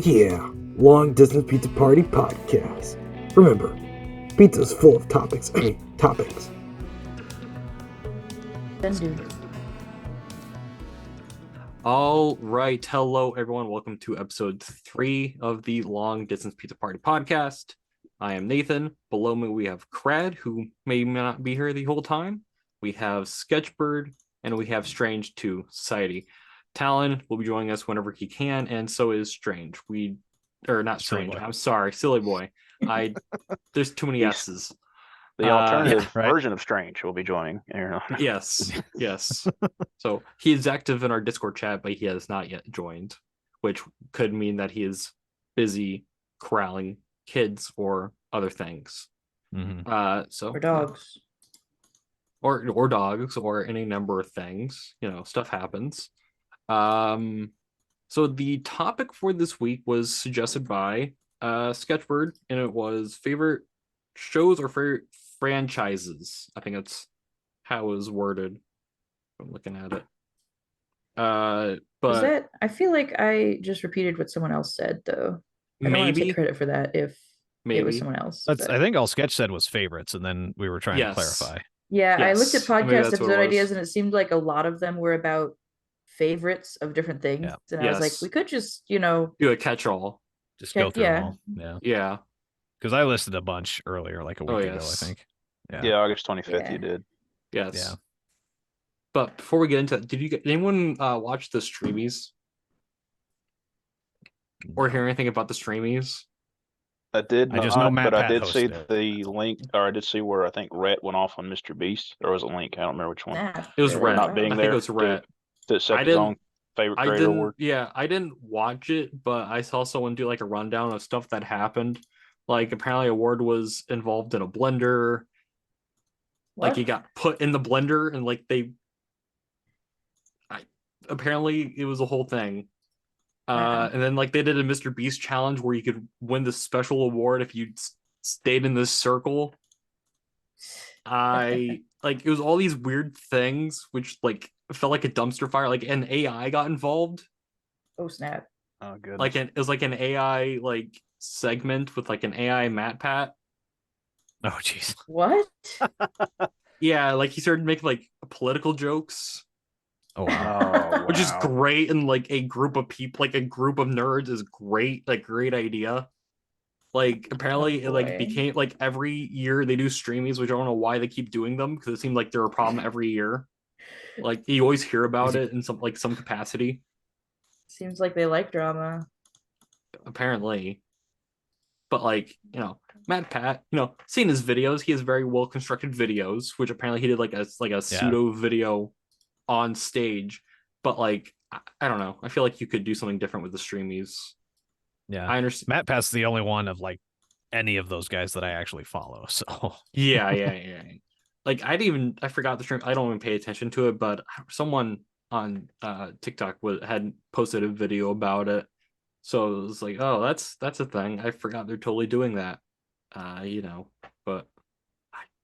Yeah, Long Distance Pizza Party Podcast. Remember, pizza's full of topics. Topics. All right. Hello, everyone. Welcome to episode 3 of the Long Distance Pizza Party Podcast. I am Nathan. Below me, we have Crad, who may not be here the whole time. We have Sketchbird, and we have Strange to Society. Talon will be joining us whenever he can, and so is Strange. Not Strange. I'm sorry, SillyBoy. There's too many S's. The alternative version of Strange will be joining. Yes. So he is active in our Discord chat, but he has not yet joined, which could mean that he is busy corralling kids or other things. Mm-hmm. Or dogs. Or dogs or any number of things. Stuff happens. So the topic for this week was suggested by Sketchbird, and it was favorite shows or favorite franchises. I think that's how it was worded. I'm looking at it. But I feel like I just repeated what someone else said, though. I don't want to take credit for that if it was someone else. I think all Sketch said was favorites, and then we were trying to clarify. Yeah, yes. I looked at podcast episode ideas, and it seemed like a lot of them were about favorites of different things. Yeah. And I was like, we could just, do a catch-all. Just go through them all. Yeah. Because I listed a bunch earlier, like a week ago, I think. Yeah, August 25th you did. Yes. Yeah. But before we get into that, did anyone watch the streamies? Or hear anything about the streamies? I did not, I just know Matt but Pat I did see hosted the link, or I did see where I think Rhett went off on Mr. Beast. There was a link, I don't remember which one. It was Rhett. Not being I there. think it was Rhett. To accept his own favorite creator award. Yeah, I didn't watch it, but I saw someone do like a rundown of stuff that happened. Like apparently award was involved in a blender. What? Like he got put in the blender and like apparently it was a whole thing. And then like they did a Mr. Beast challenge where you could win the special award if you stayed in this circle. It was all these weird things which like felt like a dumpster fire. Like an AI got involved. Oh snap. Oh good. It was like an AI like segment with like an AI Matt Pat. Oh jeez. What? Yeah, like he started making like political jokes. Oh wow. Which is great, and like a group of people, like a group of nerds is great, like great idea. Like apparently it like became like every year they do streamies, which I don't know why they keep doing them because it seemed like they're a problem every year. Like you always hear about it in some capacity. Seems like they like drama. Apparently. But like, Matt Pat, seeing his videos, he has very well constructed videos, which apparently he did like a pseudo video on stage. But like, I don't know. I feel like you could do something different with the streamies. Yeah. I understand. Matt Pat's the only one of like any of those guys that I actually follow. So yeah. Like I forgot the stream. I don't even pay attention to it, but someone on TikTok had posted a video about it. So it was like, oh, that's a thing. I forgot they're totally doing that. But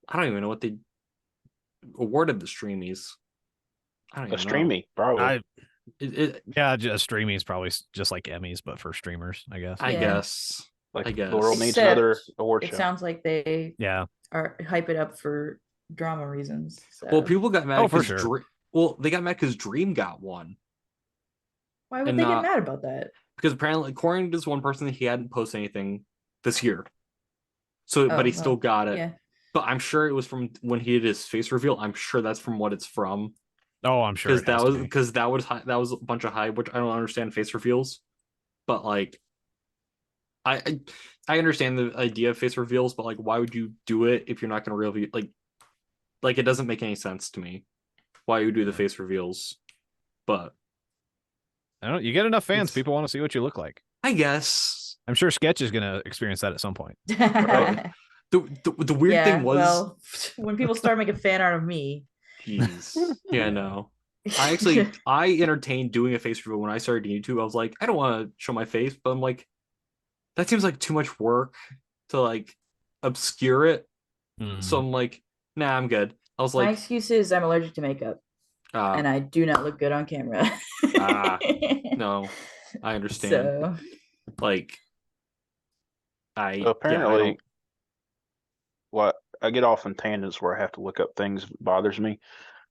I don't even know what they awarded the streamies. I don't even know. Streamy, probably. Just streaming is probably just like Emmys, but for streamers, I guess. I guess. The world needs another award show. It sounds like they are hype it up for drama reasons. So. Well, people got mad. Oh, for sure. They got mad because Dream got one. Why would they get mad about that? Because apparently, according to this one person, he hadn't posted anything this year. So, but he still got it. Yeah. But I'm sure it was from when he did his face reveal. I'm sure that's from what it's from. Oh, I'm sure. Because that was a bunch of hype, which I don't understand face reveals. But like, I understand the idea of face reveals, but like, why would you do it if you're not going to reveal? Like it doesn't make any sense to me. Why you do the face reveals? But I don't. You get enough fans, people want to see what you look like. I guess. I'm sure Sketch is going to experience that at some point. Right? The weird thing was when people start making fan art of me. Jeez. Yeah, no. I entertained doing a face reveal when I started YouTube. I was like, I don't want to show my face, but I'm like, that seems like too much work to like obscure it. So I'm like, nah, I'm good. I was like, my excuse is I'm allergic to makeup. and I do not look good on camera. No, I understand. So Like, apparently, what I get off in tangents where I have to look up things that bothers me.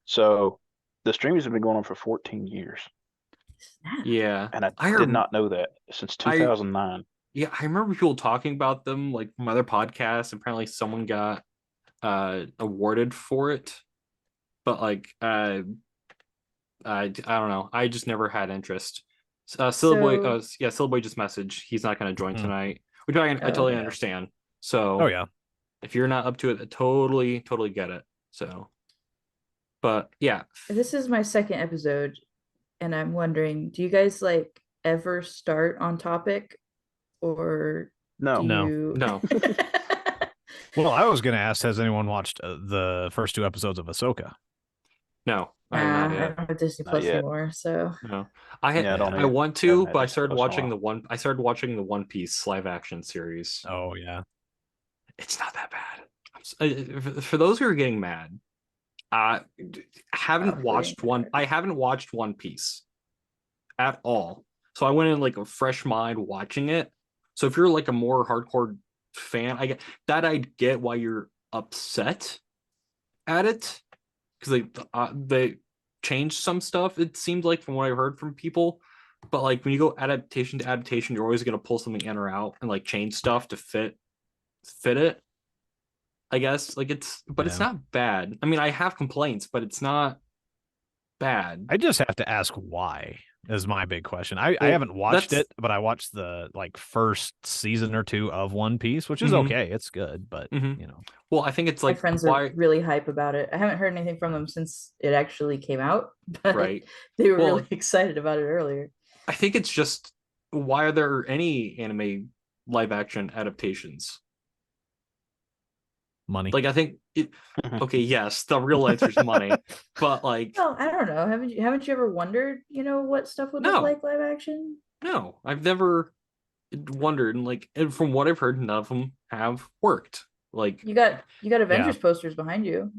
So the streams have been going on for 14 years. Yeah. And I did not know that since 2009. Yeah, I remember people talking about them like from other podcasts. Apparently someone got awarded for it. But like I don't know. I just never had interest. SillyBoy, SillyBoy just messaged. He's not going to join tonight, which I totally understand. So, if you're not up to it, I totally get it. So, but yeah, this is my second episode, and I'm wondering, do you guys like ever start on topic, or no? Well, I was going to ask, has anyone watched the first 2 episodes of Ahsoka? No, I don't have Disney Plus anymore, so no. I want to, but I started watching the One Piece live action series. Oh yeah, it's not that bad. For those who are getting mad, I haven't watched One Piece at all. So I went in like a fresh mind watching it. So if you're like a more hardcore fan, I get why you're upset at it, because they changed some stuff, it seems like, from what I've heard from people. But like when you go adaptation to adaptation, you're always going to pull something in or out and like change stuff to fit it, I guess. Like it's not bad. I mean, I have complaints, but it's not bad. I just have to ask why is my big question. I haven't watched it, but I watched the like first season or 2 of One Piece, which is okay. It's good, but you know. Well, I think it's like my friends are really hype about it. I haven't heard anything from them since it actually came out, but they were really excited about it earlier. I think it's just, why are there any anime live action adaptations? Money. Like I think okay, yes, the real answer is money, but like, well, I don't know. Haven't you ever wondered, what stuff would look like live action? No, I've never wondered, and like, and from what I've heard, none of them have worked. Like you got Avengers posters behind you,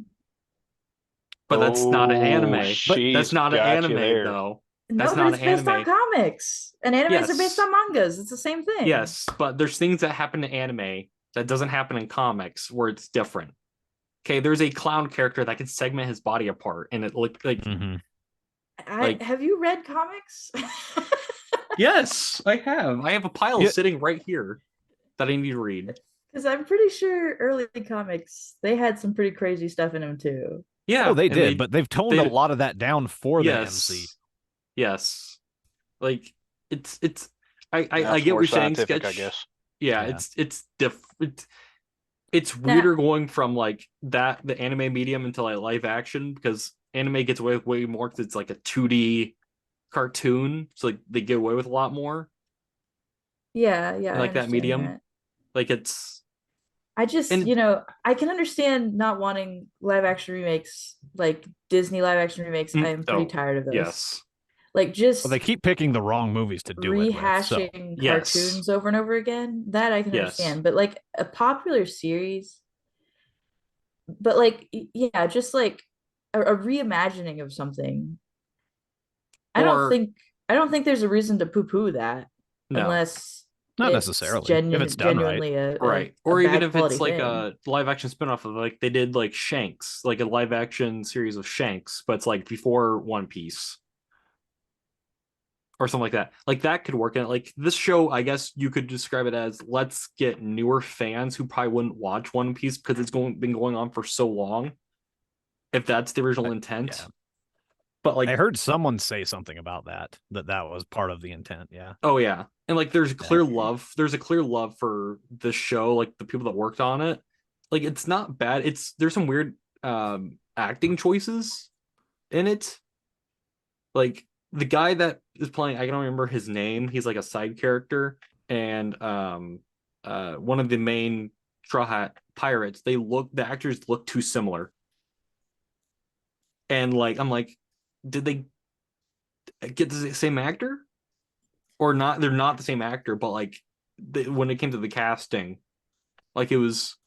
but that's not an anime. That's not an anime though. That's not an anime. It's based on comics, and animes are based on mangas. It's the same thing. Yes, but there's things that happen to anime that doesn't happen in comics where it's different. Okay, there's a clown character that can segment his body apart, and it looked like. Have you read comics? Yes, I have. I have a pile sitting right here that I need to read. Because I'm pretty sure early comics, they had some pretty crazy stuff in them too. Yeah, they did, but they've toned a lot of that down for the MC. Yes, like it's. I get what you're saying, Sketch. I guess. Yeah, it's different. It's weirder going from like the anime medium into like live action, because anime gets away with way more because it's like a 2D cartoon, so like they get away with a lot more. Yeah, like that medium. Like it's. I just I can understand not wanting live action remakes, like Disney live action remakes. I am pretty tired of those. Yes. Like just they keep picking the wrong movies to do rehashing cartoons over and over again. That I can understand, but like a popular series, but like just like a reimagining of something. I don't think there's a reason to poo-poo that, unless not necessarily if it's done genuinely right. Or even if it's like a live action spinoff of, like they did like Shanks, like a live action series of Shanks, but it's like before One Piece. Or something like that. Like that could work. And like this show, I guess you could describe it as, let's get newer fans who probably wouldn't watch One Piece because it's been going on for so long, if that's the original intent. Yeah. But like, I heard someone say something about that was part of the intent. Yeah. Oh yeah. And like there's a clear love. There's a clear love for this show, like the people that worked on it. Like it's not bad. There's some weird acting choices in it. Like the guy that is playing, I don't remember his name. He's like a side character, and one of the main Straw Hat pirates. The actors look too similar, and like I'm like, did they get the same actor or not? They're not the same actor, but like when it came to the casting, like it was,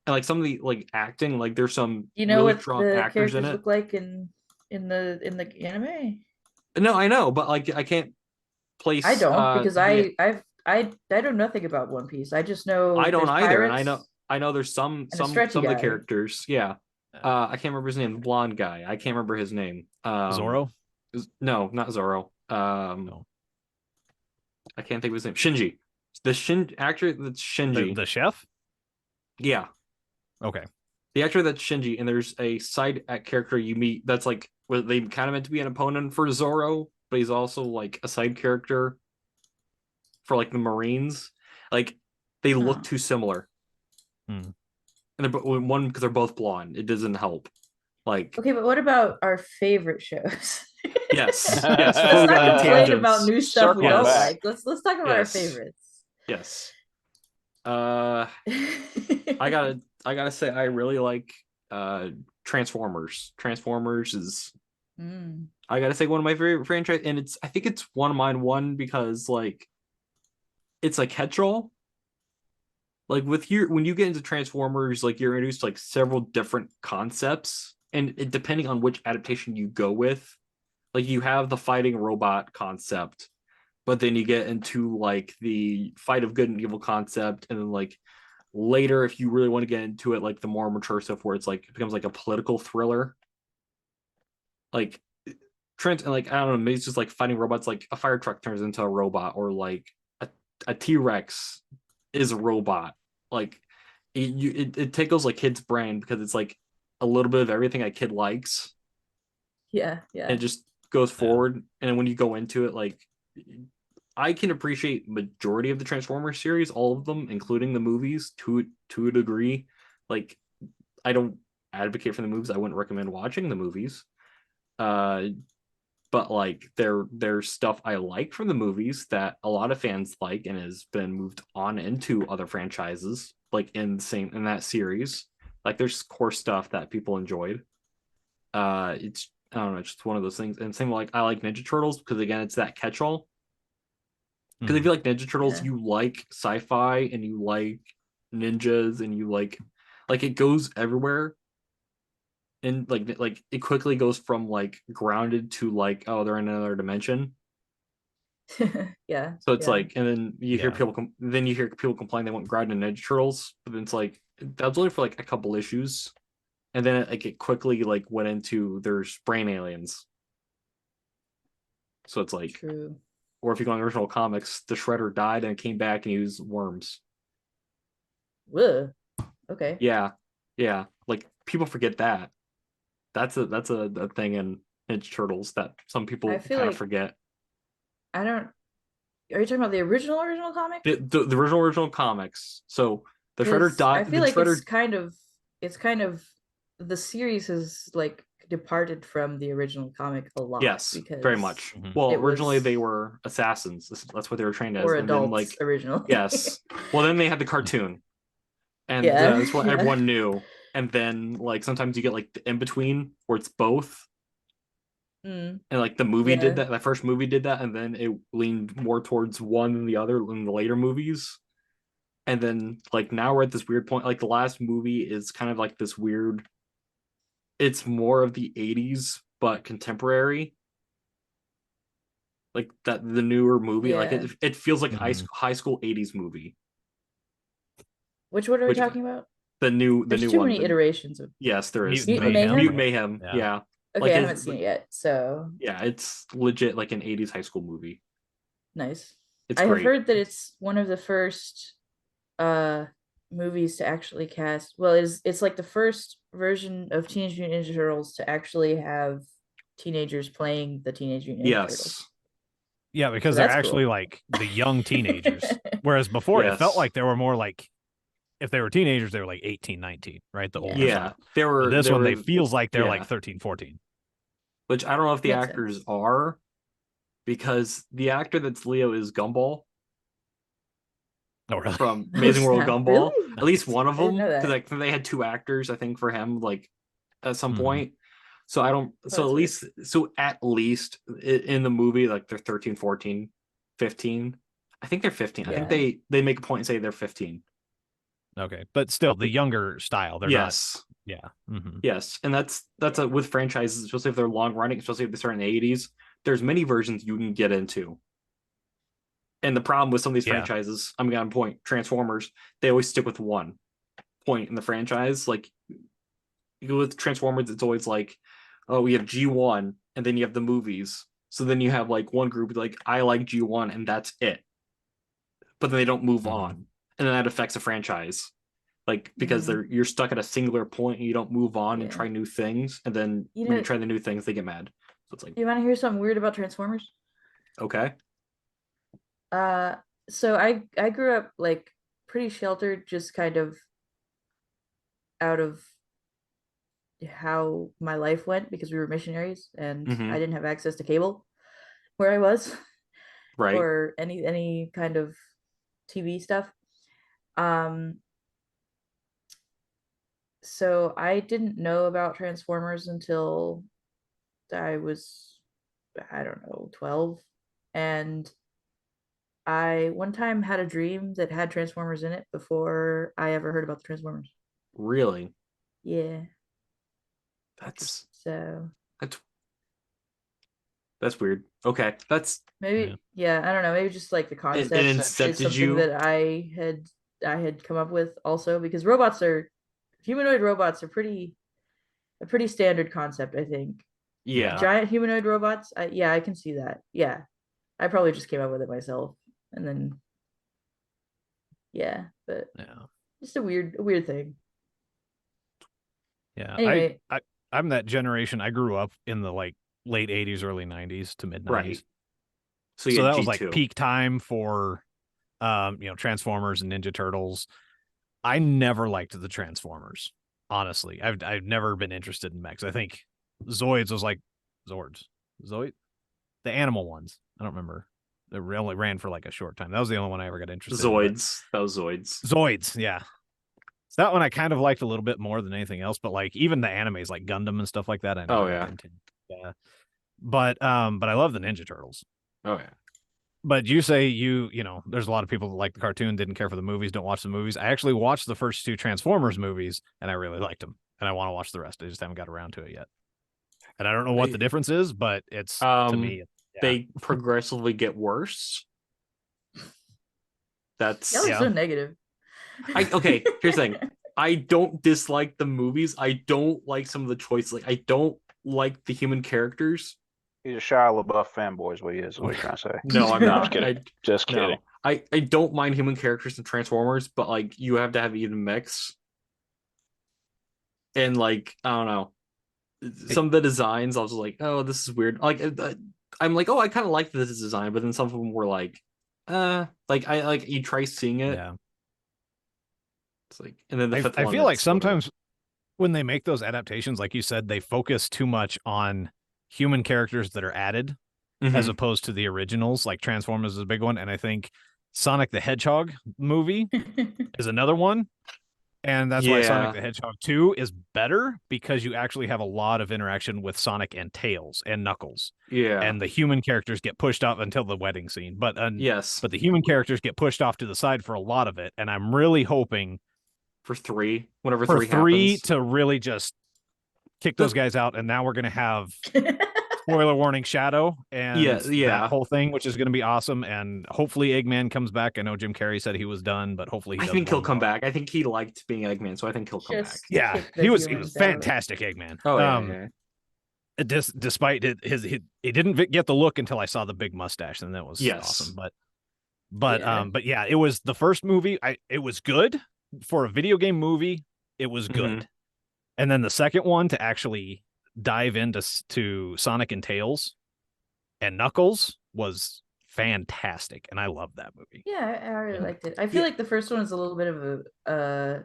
and like some of the like acting, like there's some really strong actors in it. Look like in the anime. No, I know, but like I can't place. I don't because I've I know nothing about One Piece. I just know I don't either, and pirates I know there's some and a of stretchy the guy. characters. Yeah, I can't remember his name. The blonde guy. I can't remember his name. Zoro? No, not Zoro. No. I can't think of his name. Shinji. The actor that's Shinji. The chef? Yeah. Okay. The actor that's Shinji, and there's a side character you meet that's like well, they kind of meant to be an opponent for Zoro, but he's also like a side character for like the Marines. Like they look too similar. Hmm. And they're one because they're both blonde. It doesn't help. Like okay, but what about our favorite shows? yes, Let's not complain about new stuff we don't like. Let's talk about our favorites. Yes. I gotta say I really like Transformers. Transformers is I gotta say one of my favorite franchise, and I think it's one of mine. One because like it's a catch-all. Like when you get into Transformers, like you're introduced to like several different concepts, and depending on which adaptation you go with, like you have the fighting robot concept, but then you get into like the fight of good and evil concept, and then like later if you really want to get into it, like the more mature stuff where it's like it becomes like a political thriller. Like Trent and like I don't know, maybe it's just like fighting robots, like a fire truck turns into a robot, or like a T-Rex is a robot. Like it tickles a kid's brain because it's like a little bit of everything a kid likes. Yeah. And it just goes forward. And when you go into it, like I can appreciate majority of the Transformers series, all of them, including the movies, to a degree. Like I don't advocate for the movies. I wouldn't recommend watching the movies. But like there's stuff I like from the movies that a lot of fans like and has been moved on into other franchises, like in that series. Like there's core stuff that people enjoyed. It's I don't know, it's just one of those things. And same like I like Ninja Turtles because again it's that catch-all. Because if you like Ninja Turtles, you like sci-fi and you like ninjas and you like it goes everywhere. And like it quickly goes from like grounded to like oh they're in another dimension. Yeah. So it's like, and then you hear people complain they want grounded Ninja Turtles, but then it's like that's only for like a couple issues, and then it quickly like went into there's brain aliens. So it's like, true. Or if you go on the original comics, the Shredder died and came back and he was worms. Whoa. Okay. Yeah. Like people forget that. That's a thing in Ninja Turtles that some people kind of forget. I don't. Are you talking about the original comic? The original comics. So the Shredder died. I feel like it's kind of the series has like departed from the original comic a lot. Yes, very much. Well, originally they were assassins. That's what they were trained as. Or adults, and then, like originally. Yes. Well, then they had the cartoon, and that's what everyone knew. And then like sometimes you get like the in between where it's both. And like the movie did that. That first movie did that, and then it leaned more towards one than the other in the later movies. And then like now we're at this weird point. Like the last movie is kind of like this weird. It's more of the 80s, but contemporary. Like that, the newer movie, like it feels like high school 80s movie. Which one are we talking about? The new too one. Many iterations of. Yes, there is. Mutant Mayhem. Yeah. Okay, like I haven't seen it yet, so. Yeah, it's legit like an 80s high school movie. Nice. It's I great. have heard that it's one of the first movies to actually cast. Well, it's like the first version of Teenage Mutant Ninja Turtles to actually have teenagers playing the Teenage Mutant Ninja Turtles. Yeah, because they're actually like the young teenagers. Whereas before it felt like they were more like if they were teenagers, they were like 18, 19, right? The older stuff. They were. But this one, they feels like they're like 13, 14. Which I don't know if the actors are, because the actor that's Leo is Gumball. Oh, really? From Amazing World Gumball. Really? At least one of them. Because like they had two actors, I think, for him, like at some point. So I don't. So at least in the movie, like they're 13, 14, 15. I think they're 15. I think they make a point and say they're 15. Okay, but still the younger style. They're not. Yeah. Yes, and that's with franchises, especially if they're long running, especially if they start in the 80s. There's many versions you can get into. And the problem with some of these franchises, I'm gonna point Transformers, they always stick with one point in the franchise. Like with Transformers, it's always like, oh, we have G1 and then you have the movies. So then you have like one group like, I like G1 and that's it. But then they don't move on. And then that affects the franchise. Like because you're stuck at a singular point and you don't move on and try new things. And then when you try the new things, they get mad. So it's like, you want to hear something weird about Transformers? Okay. So I grew up like pretty sheltered, just kind of out of how my life went because we were missionaries and I didn't have access to cable where I was, right, or any kind of TV stuff. So I didn't know about Transformers until I was, I don't know, 12, and I one time had a dream that had Transformers in it before I ever heard about the Transformers. Really? Yeah. That's weird. Okay. That's maybe I don't know, maybe just like the concept is something that I had come up with also, because humanoid robots are a pretty standard concept, I think. Yeah. Giant humanoid robots. I can see that. Yeah. I probably just came up with it myself. And then but just a weird thing. Yeah. Anyway. I'm that generation. I grew up in the like late 80s, early 90s to mid 90s. Right. So that was like peak time for Transformers and Ninja Turtles. I never liked the Transformers. Honestly, I've never been interested in mechs. I think Zoids was like Zords. Zoid? The animal ones. I don't remember. They only ran for like a short time. That was the only one I ever got interested in. Zoids. That was Zoids. Zoids, yeah. So that one I kind of liked a little bit more than anything else, but like even the animes like Gundam and stuff like that, I know. Yeah. But I love the Ninja Turtles. Oh yeah. But you say there's a lot of people that like the cartoon, didn't care for the movies, don't watch the movies. I actually watched the first 2 Transformers movies and I really liked them. And I want to watch the rest. I just haven't got around to it yet. And I don't know what the difference is, but it's to me. They progressively get worse. That's so negative. Okay, here's the thing. I don't dislike the movies. I don't like some of the choices. Like I don't like the human characters. He's a Shia LaBeouf fanboy is what he is. What are you trying to say? No, I'm not. Just kidding. No. I don't mind human characters in Transformers, but like you have to have even mix. And like I don't know, some of the designs I was like, oh, this is weird. Like I'm like, oh, I kind of like this design, but then some of them were like you try seeing it. Yeah. It's like, and then I feel like sometimes when they make those adaptations, like you said, they focus too much on human characters that are added as opposed to the originals. Like Transformers is a big one, and I think Sonic the Hedgehog movie is another one. And that's why Sonic the Hedgehog 2 is better, because you actually have a lot of interaction with Sonic and Tails and Knuckles. Yeah. And the human characters get pushed off until the wedding scene. But yes. But the human characters get pushed off to the side for a lot of it. And I'm really hoping for 3, whenever for 3 happens, to really just kick those guys out. And now we're going to have spoiler warning, Shadow and that whole thing, which is going to be awesome. And hopefully Eggman comes back. I know Jim Carrey said he was done, but hopefully I think he'll come back. I think he liked being Eggman, so I think he'll come back. Yeah, he was fantastic Eggman. Oh yeah. Despite he didn't get the look until I saw the big mustache, and that was awesome. But yeah, it was the first movie. It was good for a video game movie. It was good, and then the second one to actually dive into Sonic and Tails and Knuckles was fantastic, and I loved that movie. Yeah, I really liked it. I feel like the first one is a little bit of a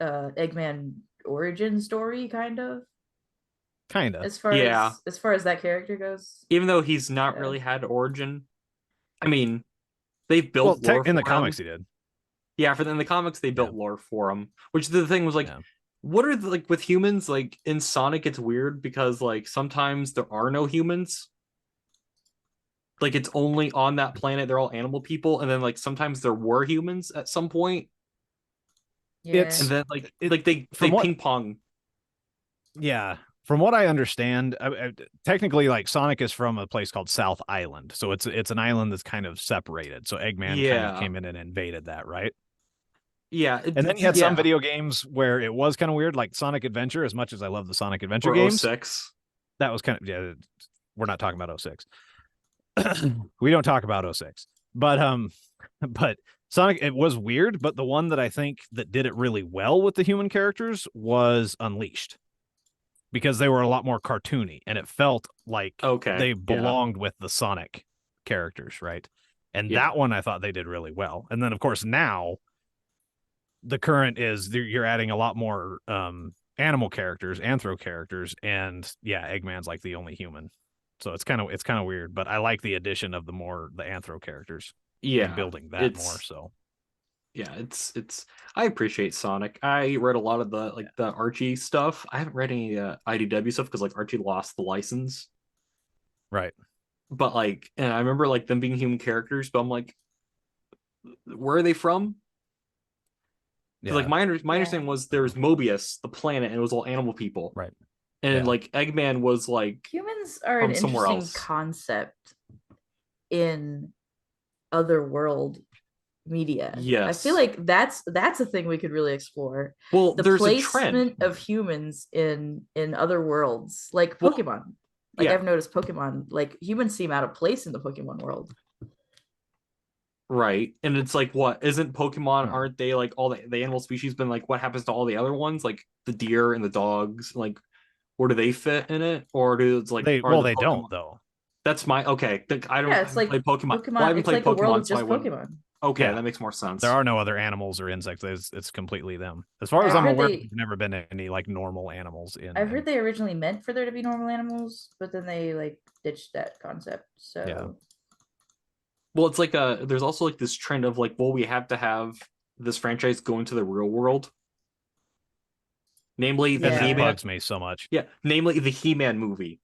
Eggman origin story, kind of. As far as that character goes, even though he's not really had origin. I mean, they've built lore in the him. comics. He did. Yeah, in the comics they built lore for him, which the thing was like. What are like with humans, like in Sonic it's weird because like sometimes there are no humans, like it's only on that planet they're all animal people, and then like sometimes there were humans at some point, and then they ping pong. Yeah, from what I understand, technically, like Sonic is from a place called South Island, so it's an island that's kind of separated. So Eggman kind of came in and invaded that, right? Yeah, and then you had some video games where it was kind of weird, like Sonic Adventure. As much as I love the Sonic Adventure games, 06. That was kind of We're not talking about 06. We don't talk about 06, but Sonic, it was weird. But the one that I think that did it really well with the human characters was Unleashed, because they were a lot more cartoony and it felt like they belonged with the Sonic characters, right? And that one I thought they did really well. And then of course now the current is you're adding a lot more animal characters, anthro characters, and Eggman's like the only human. So it's kind of weird, but I like the addition of the anthro characters. And building that more. So it's I appreciate Sonic. I read a lot of the Archie stuff. I haven't read any IDW stuff because like Archie lost the license. Right. But like, and I remember like them being human characters, but I'm like, where are they from? Like my understanding was there was Mobius, the planet, and it was all animal people. Right. And like Eggman was like humans are an interesting concept in otherworld media. Yes. I feel like that's a thing we could really explore. Well, the there's placement of humans in other worlds, like Pokemon. I've noticed Pokemon, like humans seem out of place in the Pokemon world. Right. And it's like, what isn't Pokemon? Aren't they like all the animal species been like what happens to all the other ones, like the deer and the dogs? Like, where do they fit in it? Or do it's like they don't though. That's my I don't play Pokemon. Well, I haven't played Pokemon, so Pokemon. Okay, that makes more sense. There are no other animals or insects. It's completely them. As far as I'm aware, there's never been any like normal animals in. I've heard they originally meant for there to be normal animals, but then they like ditched that concept. So well, it's like there's also like this trend of like, well, we have to have this franchise go into the real world. Namely, the He-Man bugs me so much. Yeah, namely the He-Man movie.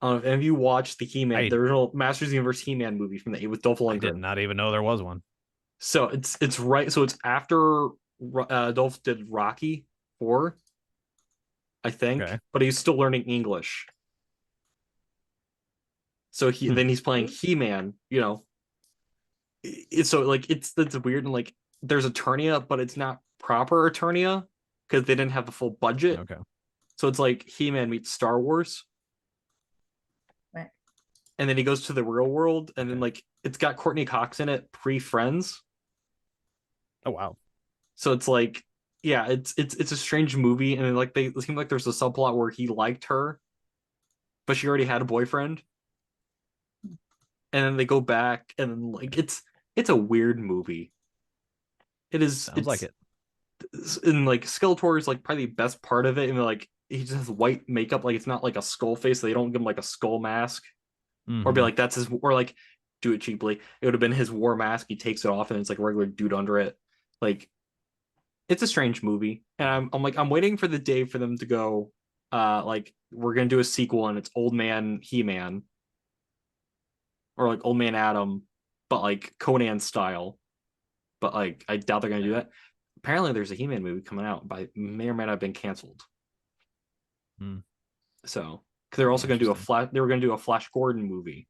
Have you watched the He-Man, the original Masters of the Universe He-Man movie from with Dolph Lundgren? I did not even know there was one. So it's right. So it's after Dolph did Rocky 4, I think, but he's still learning English. So then he's playing He-Man. You know, so like it's weird, and like there's Eternia, but it's not proper Eternia because they didn't have the full budget. Okay. So it's like He-Man meets Star Wars. And then he goes to the real world, and then like it's got Courtney Cox in it, pre-Friends. Oh wow! So it's like, it's a strange movie, and then like it seemed like there's a subplot where he liked her, but she already had a boyfriend. And then they go back, and then like it's a weird movie. It is. Sounds like it. And like Skeletor is like probably the best part of it, and like he just has white makeup, like it's not like a skull face. So they don't give him like a skull mask. Or be like, that's his, or like do it cheaply. It would have been his war mask. He takes it off and it's like a regular dude under it. Like, it's a strange movie. And I'm waiting for the day for them to go, like, we're going to do a sequel and it's Old Man He-Man. Or like Old Man Adam, but like Conan style. But like, I doubt they're going to do that. Apparently there's a He-Man movie coming out, but may or may not have been canceled. So. Because they're also going to do they were going to do a Flash Gordon movie,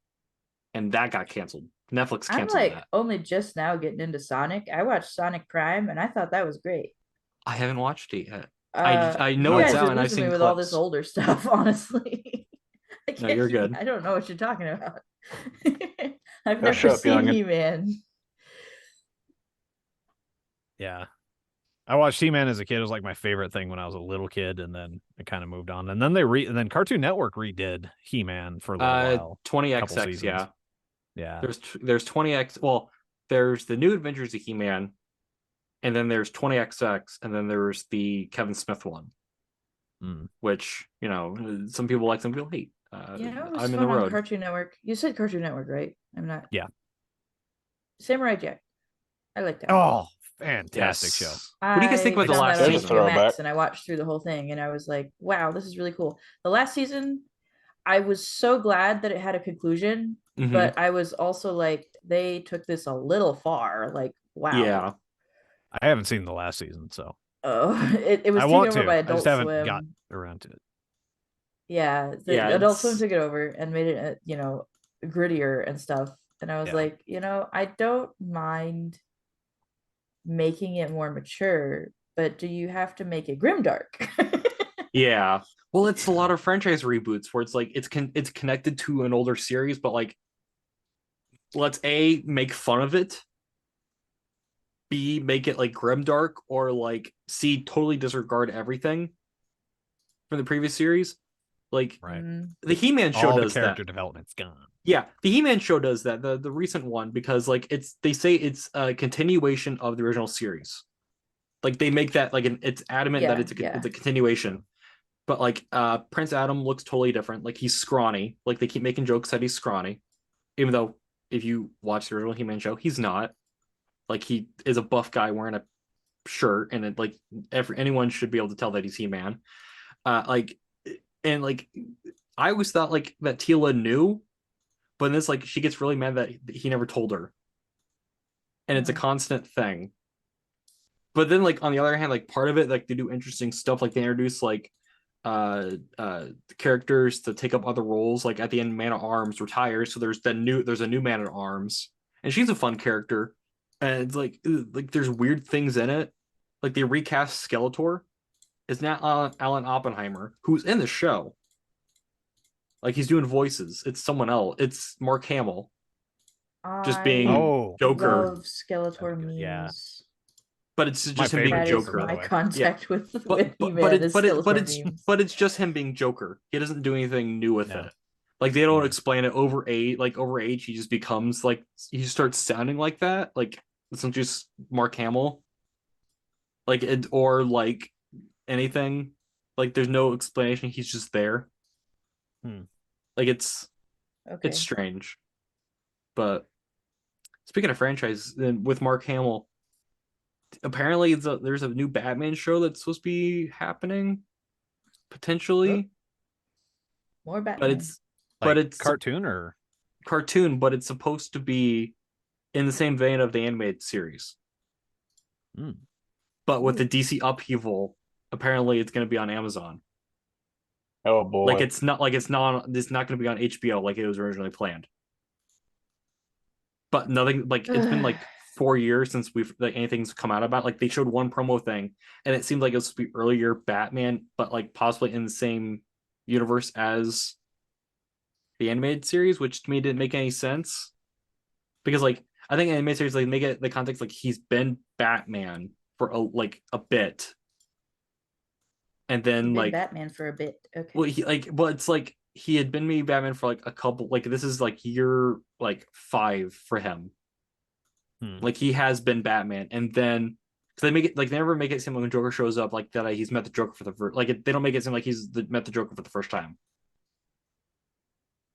and that got canceled. Netflix canceled I'm like that. Only just now getting into Sonic. I watched Sonic Prime, and I thought that was great. I haven't watched it yet. I know it's out, and I've seen me with clips. All this older stuff. Honestly, no, you're good. I don't know what you're talking about. I've never seen He-Man. Yeah. I watched He-Man as a kid. It was like my favorite thing when I was a little kid, and then it kind of moved on. And then then Cartoon Network redid He-Man for a little while. 20XX, yeah. There's 20X. Well, there's the New Adventures of He-Man, and then there's 20XX, and then there's the Kevin Smith one, which some people like, some people hate. I'm in the road. Cartoon Network. You said Cartoon Network, right? I'm not. Yeah. Samurai Jack. I like that. Oh. Fantastic show. What do you guys think about the last season? And I watched through the whole thing, and I was like, "Wow, this is really cool." The last season, I was so glad that it had a conclusion, but I was also like, they took this a little far. Like, wow. Yeah, I haven't seen the last season, so it was taken over by Adult I just haven't Swim. got around to it. Yeah, the Adult Swim took it over and made it, grittier and stuff. And I was like, I don't mind making it more mature, but do you have to make it grimdark? Yeah. Well, it's a lot of franchise reboots where it's like it's connected to an older series, but like let's A, make fun of it, B, make it like grimdark, or like C, totally disregard everything from the previous series. Like the He-Man show does that. All the character development's gone. Yeah, the He-Man show does that, the recent one, because like they say it's a continuation of the original series. Like they make that like it's adamant that it's a continuation. But like Prince Adam looks totally different. Like he's scrawny. Like they keep making jokes that he's scrawny, even though if you watch the original He-Man show, he's not. Like he is a buff guy wearing a shirt, and anyone should be able to tell that he's He-Man. I always thought like that Tila knew, but in this, like, she gets really mad that he never told her, and it's a constant thing. But then, like, on the other hand, like part of it, like they do interesting stuff, like they introduce like characters to take up other roles. Like at the end, Man at Arms retires, so there's a new Man at Arms, and she's a fun character. And it's like there's weird things in it. Like they recast Skeletor. It's not Alan Oppenheimer, who's in the show. Like he's doing voices. It's someone else. It's Mark Hamill, just being Joker. Love Skeletor memes. Yeah. But it's just him being Joker. My contact with but it's just him being Joker. He doesn't do anything new with it. Like they don't explain it over age. He just becomes like he starts sounding like that. Like it's not just Mark Hamill. Like it or like anything. Like there's no explanation. He's just there. Like it's strange. But speaking of franchise, then with Mark Hamill, apparently there's a new Batman show that's supposed to be happening potentially. More Batman. But it's cartoon, but it's supposed to be in the same vein of the animated series. But with the DC upheaval, apparently it's going to be on Amazon. Oh boy! Like it's not going to be on HBO like it was originally planned. But nothing, like it's been like 4 years since anything's come out about. Like they showed one promo thing, and it seemed like it was supposed to be earlier Batman, but like possibly in the same universe as the animated series, which to me didn't make any sense. Because like I think animated series like make it the context like he's been Batman for a bit. And then like Batman for a bit. Okay. Well, it's like he had been maybe Batman for like a couple, like this is like year like 5 for him. Like he has been Batman, and then because they never make it seem like when Joker shows up like that he's met the Joker for the first, they don't make it seem like met the Joker for the first time.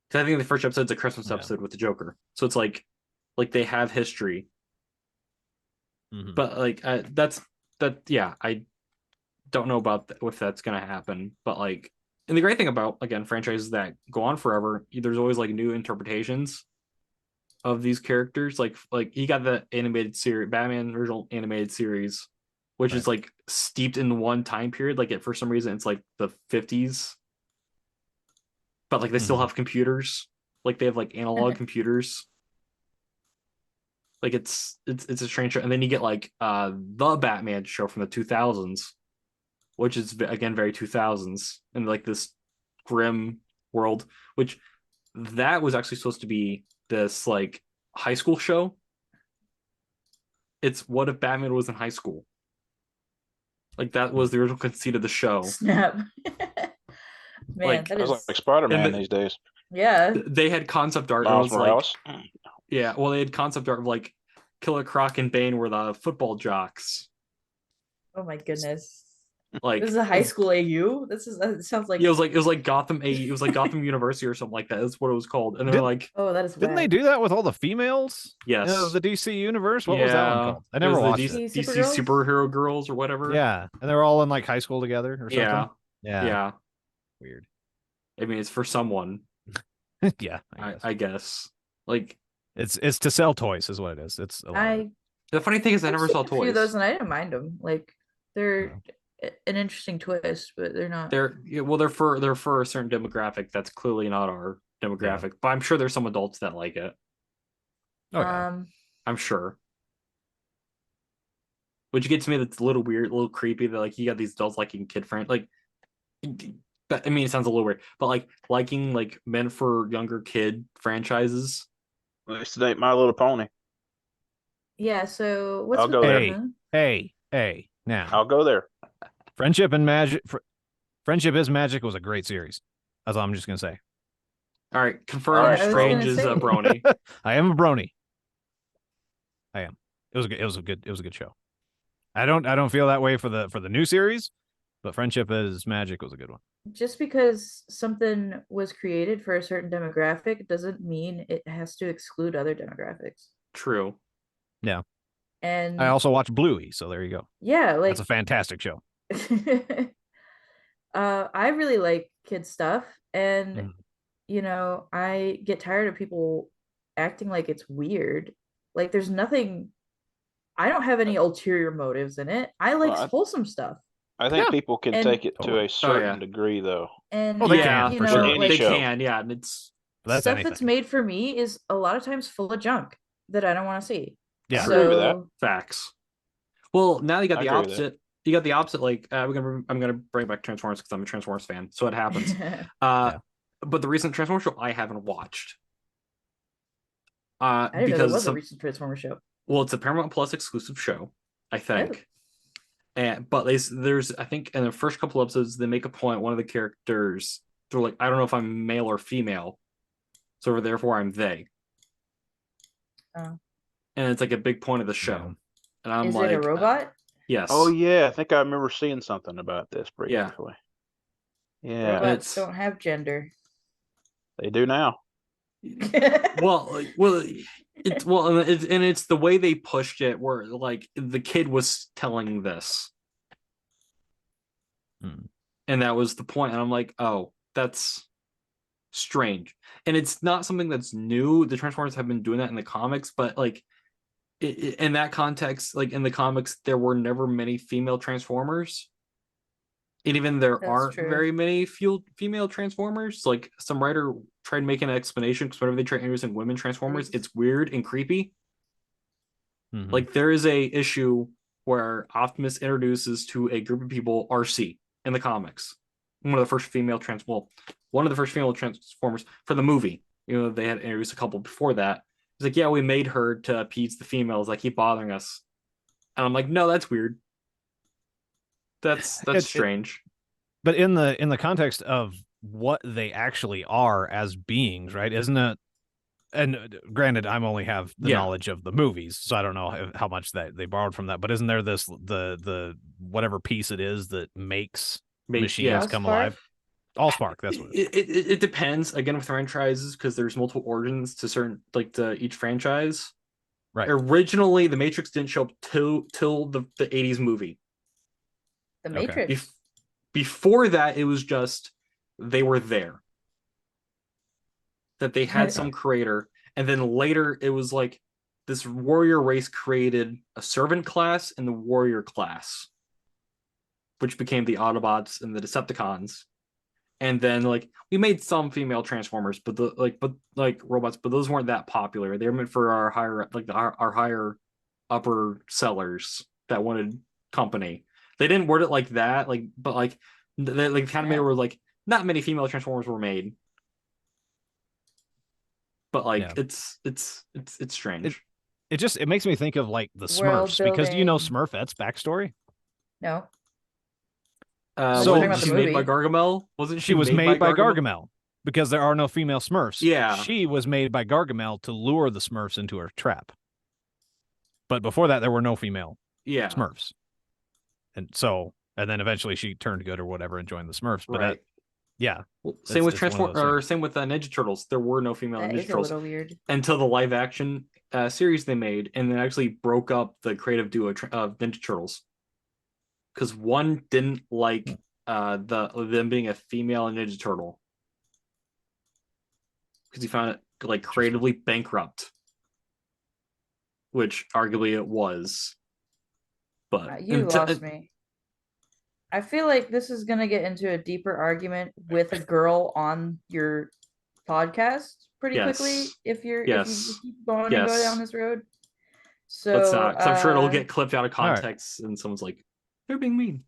Because I think the first episode's a Christmas episode with the Joker, so it's like they have history. But like I don't know about if that's gonna happen. But like, and the great thing about again franchises that go on forever, there's always like new interpretations of these characters. Like he got the animated series, Batman original animated series, which is like steeped in one time period. Like for some reason it's like the 50s, but like they still have computers. Like they have like analog computers. Like it's a strange show. And then you get like the Batman show from the 2000s, which is again very 2000s, and like this grim world, which that was actually supposed to be this like high school show. It's what if Batman was in high school? Like that was the original conceit of the show. Snap. Man, like, that is like Spider-Man these days. Yeah. They had concept art. Miles Morales. Yeah, well, they had concept art of like Killer Croc and Bane were the football jocks. Oh my goodness. Like this is a high school AU. It sounds like it was like Gotham AU. It was like Gotham University or something like that. That's what it was called. And they're like, oh, that is. Didn't they do that with all the females? Yes. The DC universe. What was that one called? I never watched it. DC Superhero Girls or whatever. Yeah, and they were all in like high school together or something. Yeah. Weird. I mean, it's for someone. Yeah, I guess. Like it's to sell toys, is what it is. It's the funny thing is I never saw toys. A few of those, and I didn't mind them. Like they're an interesting twist, but they're not. They're for a certain demographic that's clearly not our demographic, but I'm sure there's some adults that like it. Okay. I'm sure. Which gets me that's a little weird, a little creepy that like you got these adults liking kid friend like. I mean, it sounds a little weird, but like liking like meant for younger kid franchises. At least it ain't My Little Pony. Yeah. So what's I'll go there. Hey. Now I'll go there. Friendship is Magic was a great series. That's all I'm just gonna say. All right, confirmed. Yeah, Strange is a brony. I am a brony. I am. It was a good show. I don't feel that way for the new series, but Friendship is Magic was a good one. Just because something was created for a certain demographic doesn't mean it has to exclude other demographics. True. Yeah. And I also watched Bluey, so there you go. Yeah, like that's a fantastic show. I really like kids stuff, and you know, I get tired of people acting like it's weird. Like there's nothing. I don't have any ulterior motives in it. I like wholesome stuff. I think people can take it to a certain degree, though. And they can, you for know, sure. like, They can, yeah. And it's stuff that's made for me is a lot of times full of junk that I don't want to see. Yeah, I agree with that. Facts. Well, now you got the opposite. You got the opposite. Like I'm gonna bring back Transformers because I'm a Transformers fan, so it happens. But the recent Transformers show I haven't watched. I didn't know because there was a recent Transformers show. Well, it's a Paramount Plus exclusive show, I think. But there's I think in the first couple episodes they make a point. One of the characters, they're like, I don't know if I'm male or female, so therefore I'm they. Oh. And it's like a big point of the show. And I'm Is like, it a robot? Yes. Oh yeah, I think I remember seeing something about this briefly. Yeah. Robots don't have gender. They do now. It's the way they pushed it, where like the kid was telling this, and that was the point. And I'm like, oh, that's strange. And it's not something that's new. The Transformers have been doing that in the comics, but like in that context, like in the comics, there were never many female Transformers. And even there aren't very many female Transformers. Like some writer tried making an explanation because whenever they try introducing women Transformers, it's weird and creepy. Like there is a issue where Optimus introduces to a group of people RC in the comics. One of the first female Transformers for the movie. You know, they had introduced a couple before that. It's like, yeah, we made her to appease the females that keep bothering us. And I'm like, no, that's weird. That's strange. But in the context of what they actually are as beings, right? Isn't it? And granted, I only have the knowledge of the movies, so I don't know how much that they borrowed from that. But isn't there this the whatever piece it is that makes machines come alive? Allspark. That's what it depends. Again, with franchises, because there's multiple origins to certain to each franchise. Right. Originally, the Matrix didn't show up till the 80s movie. The Matrix. Before that, it was just they were there. That they had some creator, and then later it was like this warrior race created a servant class and the warrior class, which became the Autobots and the Decepticons. And then like we made some female Transformers, but robots, but those weren't that popular. They were meant for our higher our higher upper sellers that wanted company. They didn't word it like that, but they kind of made it where like not many female Transformers were made. But it's strange. It makes me think of like the Smurfs, because do you know Smurfette's backstory? No. So was she made by Gargamel? Wasn't she? She was made by Gargamel because there are no female Smurfs. Yeah. She was made by Gargamel to lure the Smurfs into her trap. But before that, there were no female Smurfs. And then eventually she turned good or whatever and joined the Smurfs. But same with same with Ninja Turtles. There were no female Ninja Turtles. A little weird. Until the live action series they made, and then actually broke up the creative duo of Ninja Turtles. Because one didn't like them being a female Ninja Turtle. Because he found it like creatively bankrupt. Which arguably it was. But you lost me. I feel like this is gonna get into a deeper argument with a girl on your podcast pretty quickly if you keep going and go down this road. So let's not, because I'm sure it'll get clipped out of context and someone's like, they're being mean.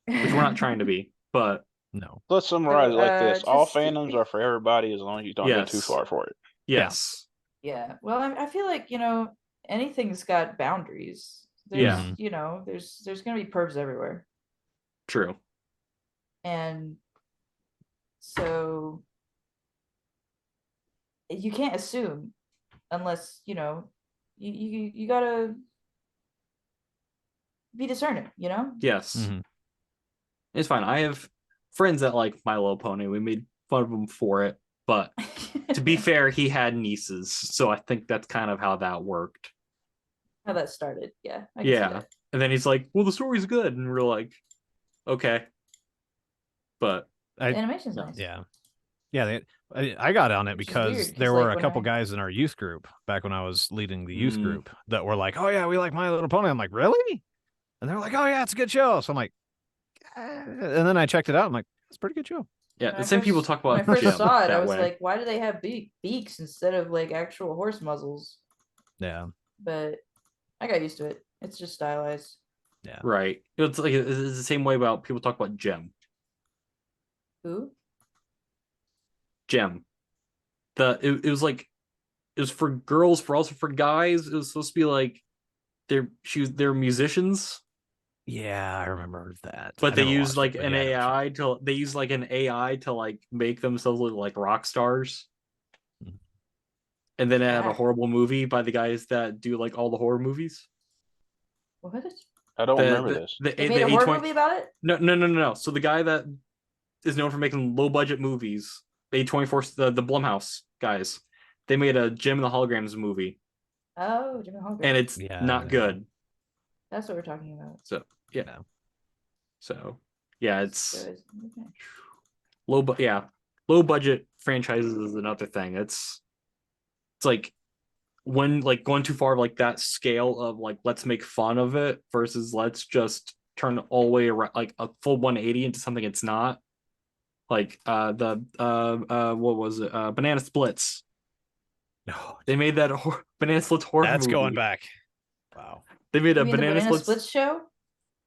Which we're not trying to be, but no. Let's summarize it like this. All fandoms are for everybody as long as you don't go too far for it. Yes. Yeah. Well, I feel like, anything's got boundaries. There's, there's going to be pervs everywhere. True. And so you can't assume unless, you got to be discerning, Yes. Mm-hmm. It's fine. I have friends that like My Little Pony. We made fun of him for it, but to be fair, he had nieces, so I think that's kind of how that worked. How that started, yeah. Yeah, and then he's like, "Well, the story's good," and we're like, "Okay," but the animation's nice. Yeah. I got on it because there were a couple guys in our youth group back when I was leading the youth group that were like, "Oh yeah, we like My Little Pony." I'm like, "Really?" And they're like, "Oh yeah, it's a good show." So I'm like, and then I checked it out. I'm like, it's a pretty good show. Yeah, the same people talk about. When I first saw it, I was like, why do they have beaks instead of like actual horse muzzles? Yeah, but I got used to it. It's just stylized. Yeah, right. It's like it's the same way about people talk about Gem. Who? Gem. It was like it was for girls, for also for guys. It was supposed to be like they're musicians. Yeah, I remember that. But they used like an AI to like make themselves look like rock stars. And then it had a horrible movie by the guys that do like all the horror movies. What? I don't remember this. They made a horror movie about it? No. So the guy that is known for making low budget movies, A24, the Blumhouse guys, they made a Jim and the Holograms movie. Oh, Jim and the Holograms. And it's not good. That's what we're talking about. So yeah. So yeah, it's low budget franchises is another thing. It's like when like going too far, like that scale of like let's make fun of it versus let's just turn all the way around, like a full 180 into something it's not. Like what was it? Banana Splits. No, they made that Banana Splits horror movie. That's going back. Wow. They made a Banana Splits show?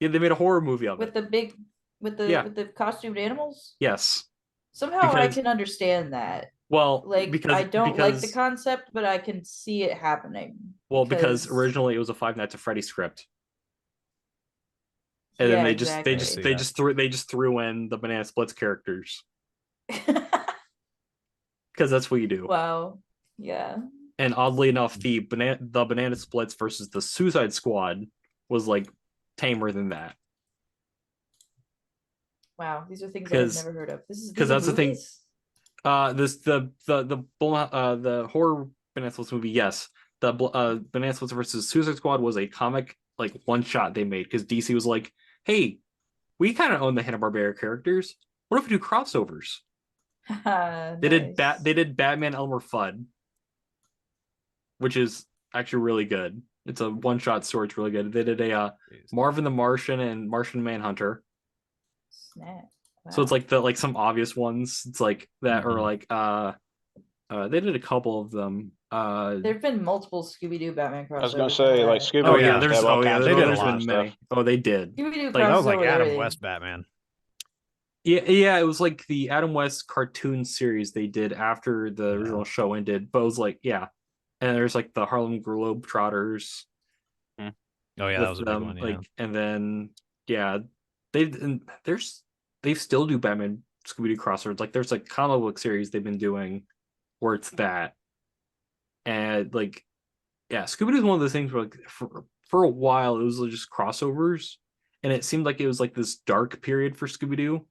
Yeah, they made a horror movie of it. With the costumed animals? Yes. Somehow I can understand that. Well, like I don't like the concept, but I can see it happening. Well, because originally it was a Five Nights at Freddy's script. And then they just threw in the Banana Splits characters. Because that's what you do. Wow. Yeah. And oddly enough, the Banana Splits versus the Suicide Squad was like tamer than that. Wow, these are things I've never heard of. This is because that's movies? The thing. The horror Banana Splits movie, yes. The Banana Splits versus Suicide Squad was a comic like one shot they made because DC was like, hey, we kind of own the Hanna-Barbera characters. What if we do crossovers? Nice. They did Batman Elmer Fudd, which is actually really good. It's a one-shot story. It's really good. They did a Marvin the Martian and Martian Manhunter. Snap. Wow. So it's like some obvious ones. It's like that or like they did a couple of them. There've been multiple Scooby-Doo Batman crossovers. I was gonna say like Scooby-Doo. Oh yeah, there's been many. Oh, they did. Scooby-Doo that was like Adam everything. West Batman. Yeah, it was like the Adam West cartoon series they did after the original show ended. But it was like, yeah. And there's like the Harlem Globetrotters. Oh yeah, that was a big one. Yeah. Like, and then they still do Batman Scooby-Doo crossovers. Like there's like comic book series they've been doing where it's that. And like, yeah, Scooby-Doo is one of those things where like for a while it was just crossovers, and it seemed like it was like this dark period for Scooby-Doo.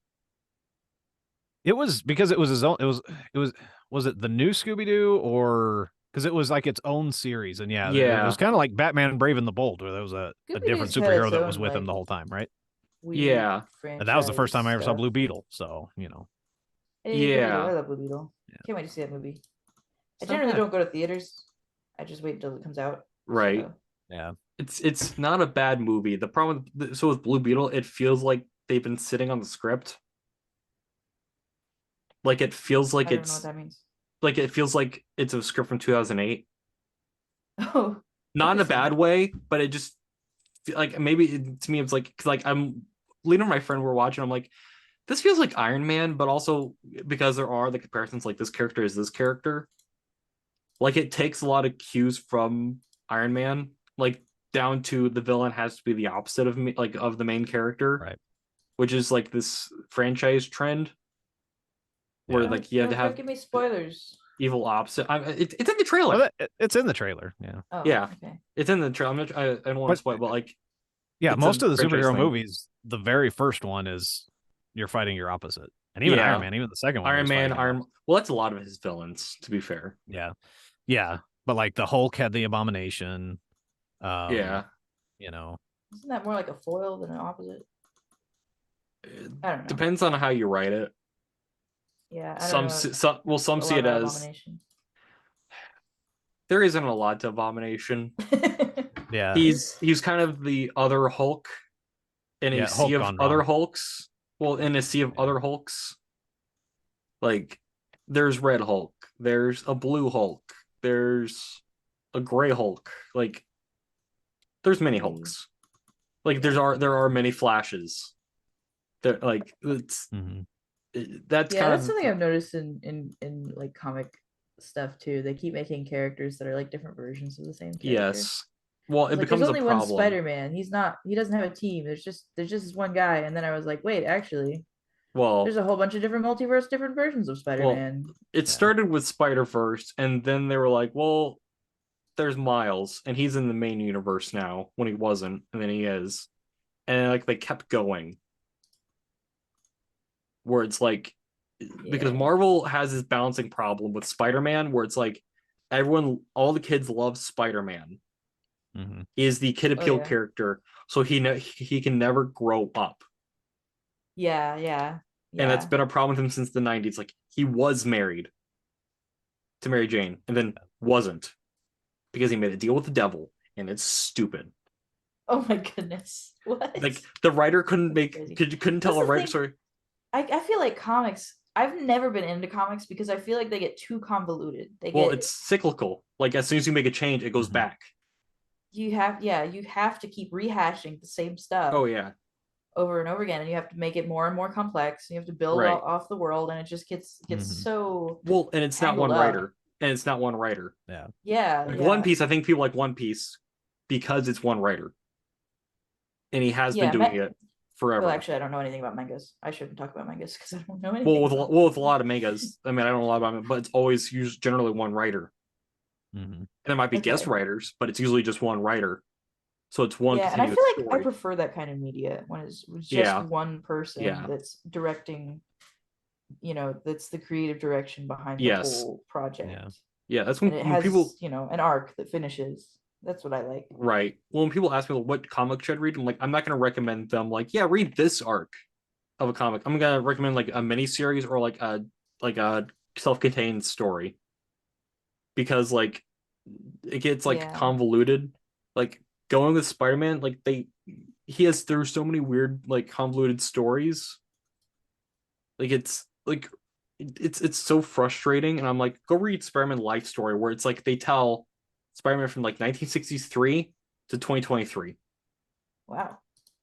It was because it was his own. Was it the new Scooby-Doo or because it was like its own series? And it was kind of like Batman Brave and the Bold, where there was a different superhero that was with him the whole time, right? Yeah, and that was the first time I ever saw Blue Beetle. So Hey, I love Blue Beetle. Can't wait to see that movie. I generally don't go to theaters. I just wait until it comes out. Right. So. Yeah. It's not a bad movie. The problem with Blue Beetle, it feels like they've been sitting on the script. Like it feels like I don't know what that means. Like it feels like it's a script from 2008. Oh, not in a bad way, but it just like to me it's like because like I'm leaning on my friend, we're watching, I'm like, this feels like Iron Man, but also because there are the comparisons, like this character is this character. Like it takes a lot of cues from Iron Man, like down to the villain has to be the opposite of me, like of the main character, right? Which is like this franchise trend where like you have to have give me spoilers. evil opposite. It's in the trailer. It's in the trailer. Yeah. Oh, yeah. Okay. It's in the trailer. I don't want to spoil, but like, yeah, most of the superhero movies, the very first one is you're fighting your opposite, and even Iron Man, even the second one. Well, that's a lot of his villains, to be fair. Yeah, but like the Hulk had the Abomination. Yeah, you know, isn't that more like a foil than an opposite? I don't know. Depends on how you write it. Yeah, some see it as there isn't a lot to Abomination. Yeah, he's kind of the other Hulk in a sea of other Hulks. Well, in a sea of other Hulks, like there's Red Hulk, there's a Blue Hulk, there's a Gray Hulk, like there's many Hulks. Like there are many Flashes. That like it's that's something I've noticed in like comic stuff too. They keep making characters that are like different versions of the same character. Yes. Well, it becomes there's only a problem. one Spider-Man. He doesn't have a team. There's just this one guy, and then I was like, wait, actually, there's a whole bunch of different different versions of Spider-Man. Well, it started with Spider-Verse, and then they were like, well, there's Miles, and he's in the main universe now when he wasn't, and then he is. And like they kept going. Where it's like because Marvel has this balancing problem with Spider-Man where it's like all the kids love Spider-Man. Is the kid appeal character, so he can never grow up. Yeah. And that's been a problem with him since the 90s. Like he was married to Mary Jane and then wasn't because he made a deal with the devil, and it's stupid. Oh my goodness. What? Like the writer couldn't tell a writer story. I feel like comics, I've never been into comics because I feel like they get too convoluted. It's cyclical. Like as soon as you make a change, it goes back. You have to keep rehashing the same stuff. Oh yeah. Over and over again, and you have to make it more and more complex. And you have to build off the world, and it just gets so well. And it's not one writer. Yeah. One Piece. I think people like One Piece because it's one writer, and he has been doing it forever. Well, actually, I don't know anything about mangas. I shouldn't talk about mangas because I don't know anything. With a lot of mangas, I mean, I don't know a lot about it, but it's always generally one writer. And there might be guest writers, but it's usually just one writer. So it's one. Yeah, and I feel like I prefer that kind of media when it's just one person that's directing. That's the creative direction behind the whole project. Yeah, that's when it has people, an arc that finishes. That's what I like. Right. Well, when people ask me what comic should I read, I'm like, I'm not going to recommend them. Like, yeah, read this arc of a comic. I'm going to recommend like a mini series or like a self-contained story, because like it gets like convoluted. Like going with Spider-Man, like he has through so many weird like convoluted stories. Like it's so frustrating, and I'm like, go read Spider-Man life story where it's like they tell Spider-Man from like 1963 to 2023. Wow.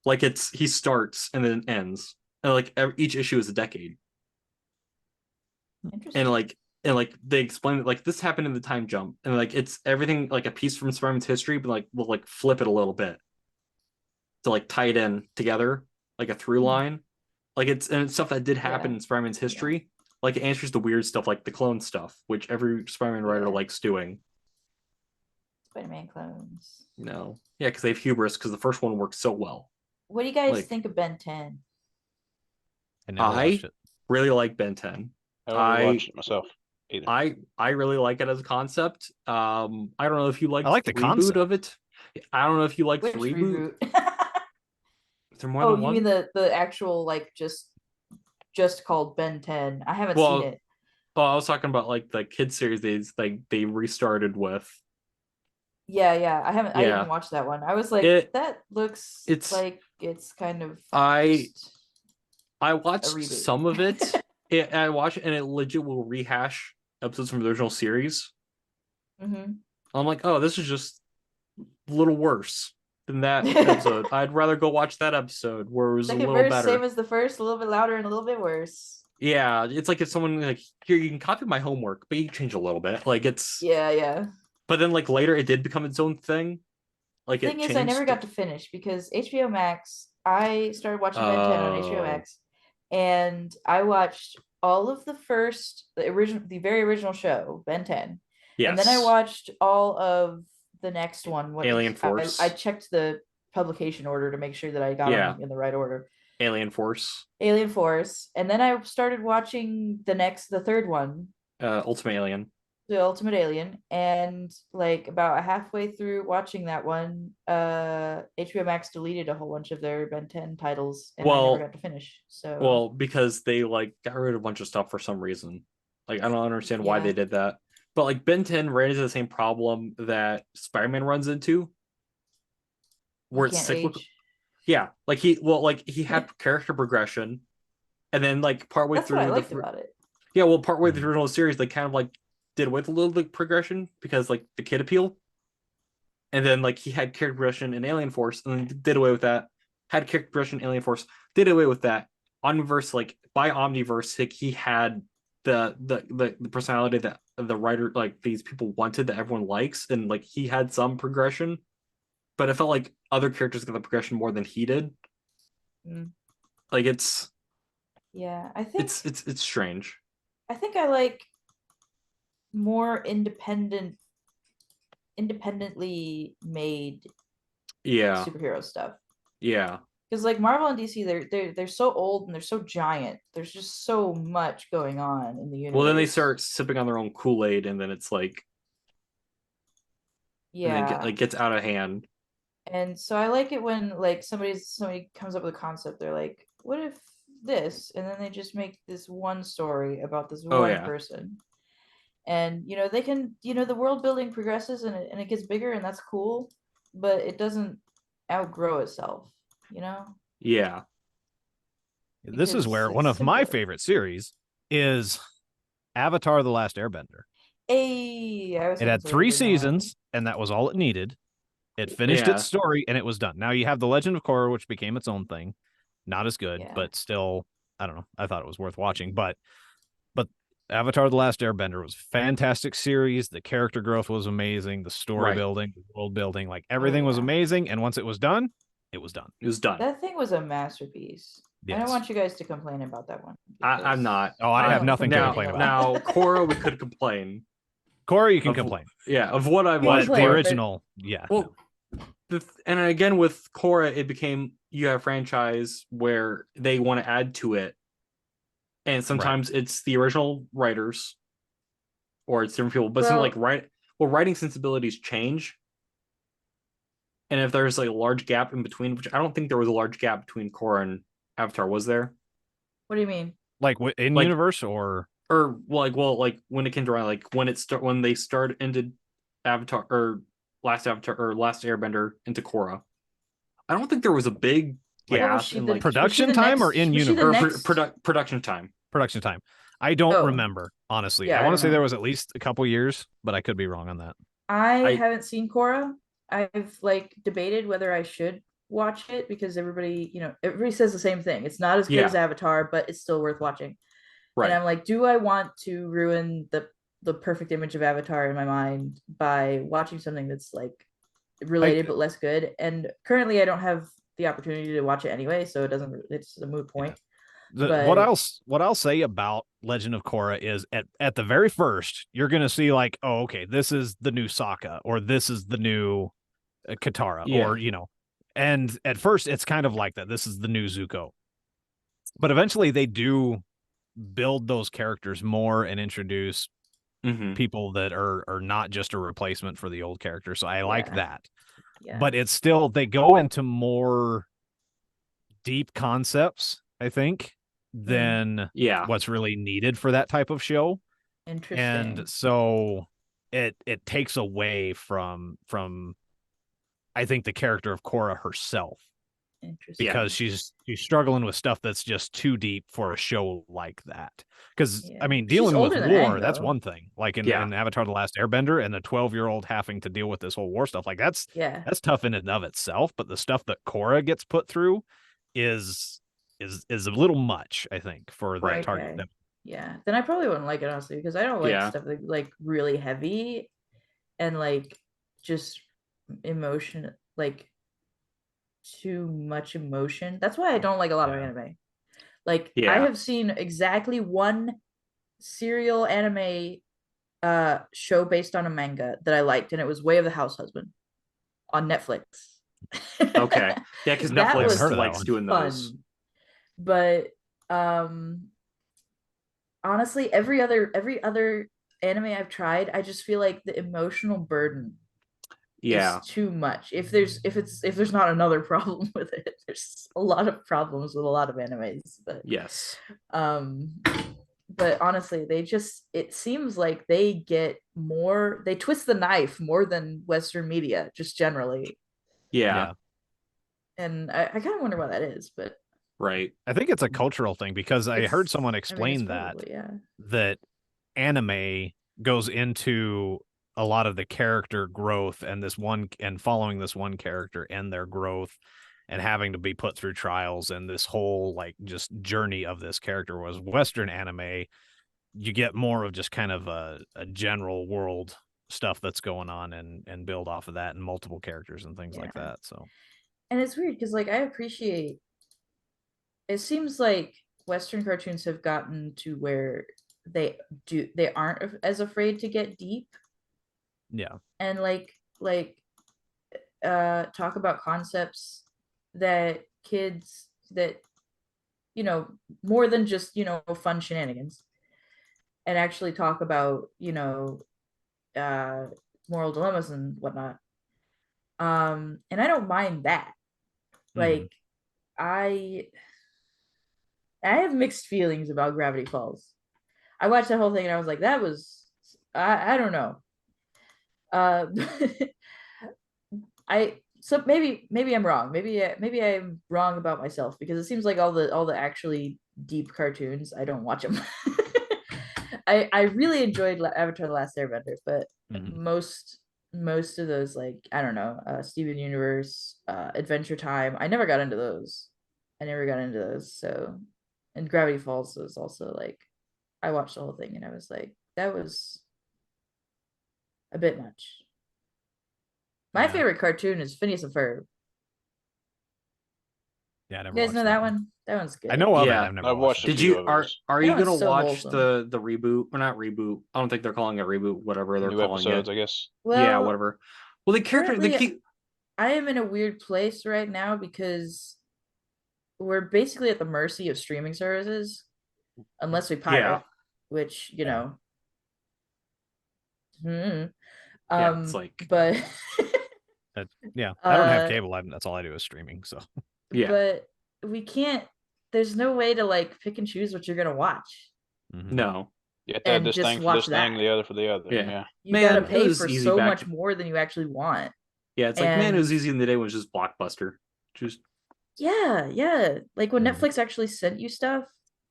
Like he starts and then ends, and like each issue is a decade. Interesting. And they explain that like this happened in the time jump, and like it's everything like a piece from Spider-Man's history, but like we'll like flip it a little bit to like tie it in together like a through line. Like it's stuff that did happen in Spider-Man's history. Like it answers the weird stuff like the clone stuff, which every Spider-Man writer likes doing. Spider-Man clones. No. Yeah, because they have hubris because the first one worked so well. What do you guys think of Ben 10? I really like Ben 10. I watched it myself. Either. I really like it as a concept. I don't know if you like the reboot of it. I don't know if you like the reboot. Is there more than one? You mean the actual like just called Ben 10? I haven't seen it. Oh, I was talking about like the kids series they restarted with. Yeah. I didn't watch that one. I was like, that looks like it's kind of. I watched some of it. I watched it, and it legit will rehash episodes from the original series. Mm-hmm. I'm like, oh, this is just a little worse than that episode. I'd rather go watch that episode where it was a little better. Same as the first, a little bit louder and a little bit worse. Yeah, it's like if someone like, here, you can copy my homework, but you change a little bit. Like it's yeah. But then like later it did become its own thing. Like the thing is, I never got to finish because HBO Max. I started watching Ben 10 on HBO Max, and I watched all of the very original show, Ben 10. Yes. And then I watched all of the next one. Alien Force. I checked the publication order to make sure that I got them in the right order. Alien Force. And then I started watching the third one. Ultimate Alien. The Ultimate Alien, and like about halfway through watching that one, HBO Max deleted a whole bunch of their Ben 10 titles, and I never got to finish. So because they like got rid of a bunch of stuff for some reason. Like I don't understand why they did that. But like Ben 10 ran into the same problem that Spider-Man runs into, where it's cyclical. Yeah, like he had character progression, and then like partway through what I liked about it. Yeah, well, partway through the original series, they kind of like did away with a little bit progression because like the kid appeal, and then like he had character progression in Alien Force and then did away with that. Had character progression in Alien Force, did away with that. Omniverse, like by Omniverse, like, he had the personality that the writer, like these people wanted, that everyone likes, and like he had some progression, but it felt like other characters got the progression more than he did. Like it's I think it's strange. I think I like more independently made superhero stuff. Yeah, because like Marvel and DC, they're so old and they're so giant. There's just so much going on in the universe. Well, then they start sipping on their own Kool-Aid, and then it's like, and then it gets out of hand. And so I like it when like somebody comes up with a concept. They're like, what if this? And then they just make this one story about this one person. And they can, the world building progresses and it gets bigger, and that's cool, but it doesn't outgrow itself, Yeah. This is where one of my favorite series is Avatar: The Last Airbender. It had 3 seasons, and that was all it needed. It finished its story, and it was done. Now you have The Legend of Korra, which became its own thing. Not as good, but still, I don't know. I thought it was worth watching, but Avatar: The Last Airbender was a fantastic series. The character growth was amazing. The story building, the world building, like everything was amazing. And once it was done, it was done. It was done. That thing was a masterpiece. Yes. I don't want you guys to complain about that one. I'm not. Oh, I have nothing to complain about. Now, Korra, we could complain. Korra, you can complain. Yeah, of what I've watched. The original, Well, and again with Korra, it became, you have a franchise where they want to add to it. And sometimes it's the original writers, or it's different people. But writing sensibilities change. And if there's like a large gap in between, which I don't think there was a large gap between Korra and Avatar, was there? What do you mean? Like in universe, or when it came to writing, like when they ended Avatar or Last Airbender into Korra, I don't think there was a big. In production time or in universe? Production time. Production time. I don't remember, honestly. I want to say there was at least a couple years, but I could be wrong on that. I haven't seen Korra. I've debated whether I should watch it because everybody says the same thing. It's not as good as Avatar, but it's still worth watching. Right. And I'm like, do I want to ruin the perfect image of Avatar in my mind by watching something that's like related but less good? And currently I don't have the opportunity to watch it anyway, so it's a moot point. What I'll say about Legend of Korra is at the very first, you're gonna see like, oh, okay, this is the new Sokka, or this is the new Katara, or and at first it's kind of like that. This is the new Zuko, but eventually they do build those characters more and introduce people that are not just a replacement for the old character. So I like that. Yeah. But it's still, they go into more deep concepts, I think, than what's really needed for that type of show. Interesting. And so it takes away from I think the character of Korra herself. Interesting. because she's struggling with stuff that's just too deep for a show like that. Because I mean, dealing with war, that's one thing. Like in Avatar: The Last Airbender, and the 12-year-old having to deal with this whole war stuff, like that's tough in and of itself. But the stuff that Korra gets put through is a little much, I think, for the target. Yeah, then I probably wouldn't like it, honestly, because I don't like stuff like really heavy and like just emotion, like too much emotion. That's why I don't like a lot of anime. Like I have seen exactly one serial anime show based on a manga that I liked, and it was Way of the House Husband on Netflix. Okay. Yeah, because Netflix likes doing those. But honestly, every other anime I've tried, I just feel like the emotional burden is too much. If there's not another problem with it, there's a lot of problems with a lot of animes. But but honestly, it seems like they twist the knife more than Western media, just generally. And I kind of wonder why that is, but I think it's a cultural thing, because I heard someone explain that anime goes into a lot of the character growth and following this one character and their growth and having to be put through trials and this whole like just journey of this character. Was Western anime, you get more of just kind of a general world stuff that's going on and build off of that and multiple characters and things like that. So, and it's weird because like I appreciate, it seems like Western cartoons have gotten to where they aren't as afraid to get deep. And like talk about concepts that kids that more than just fun shenanigans, and actually talk about moral dilemmas and whatnot. And I don't mind that. Like I have mixed feelings about Gravity Falls. I watched that whole thing and I was like, that was I don't know. So maybe I'm wrong. Maybe I'm wrong about myself, because it seems like all the actually deep cartoons, I don't watch them. I really enjoyed Avatar: The Last Airbender, but most of those, like I don't know, Steven Universe, Adventure Time, I never got into those. So, and Gravity Falls was also like, I watched the whole thing and I was like, that was a bit much. My favorite cartoon is Phineas and Ferb. Yeah, I never you guys know that one? That one's good. I know of it. I've never watched it. Did you are you gonna watch the reboot? Or not reboot? I don't think they're calling it reboot. Whatever they're calling episodes, it, I guess. Well, whatever. Well, they keep. I am in a weird place right now because we're basically at the mercy of streaming services, unless we pirate, which it's like, but I don't have cable. That's all I do is streaming. So but we can't. There's no way to like pick and choose what you're gonna watch. No, you have to have this thing for this thing, the other for the other. You gotta pay for so much more than you actually want. It's like, man, it was easy in the day when it was just Blockbuster. Just like when Netflix actually sent you stuff.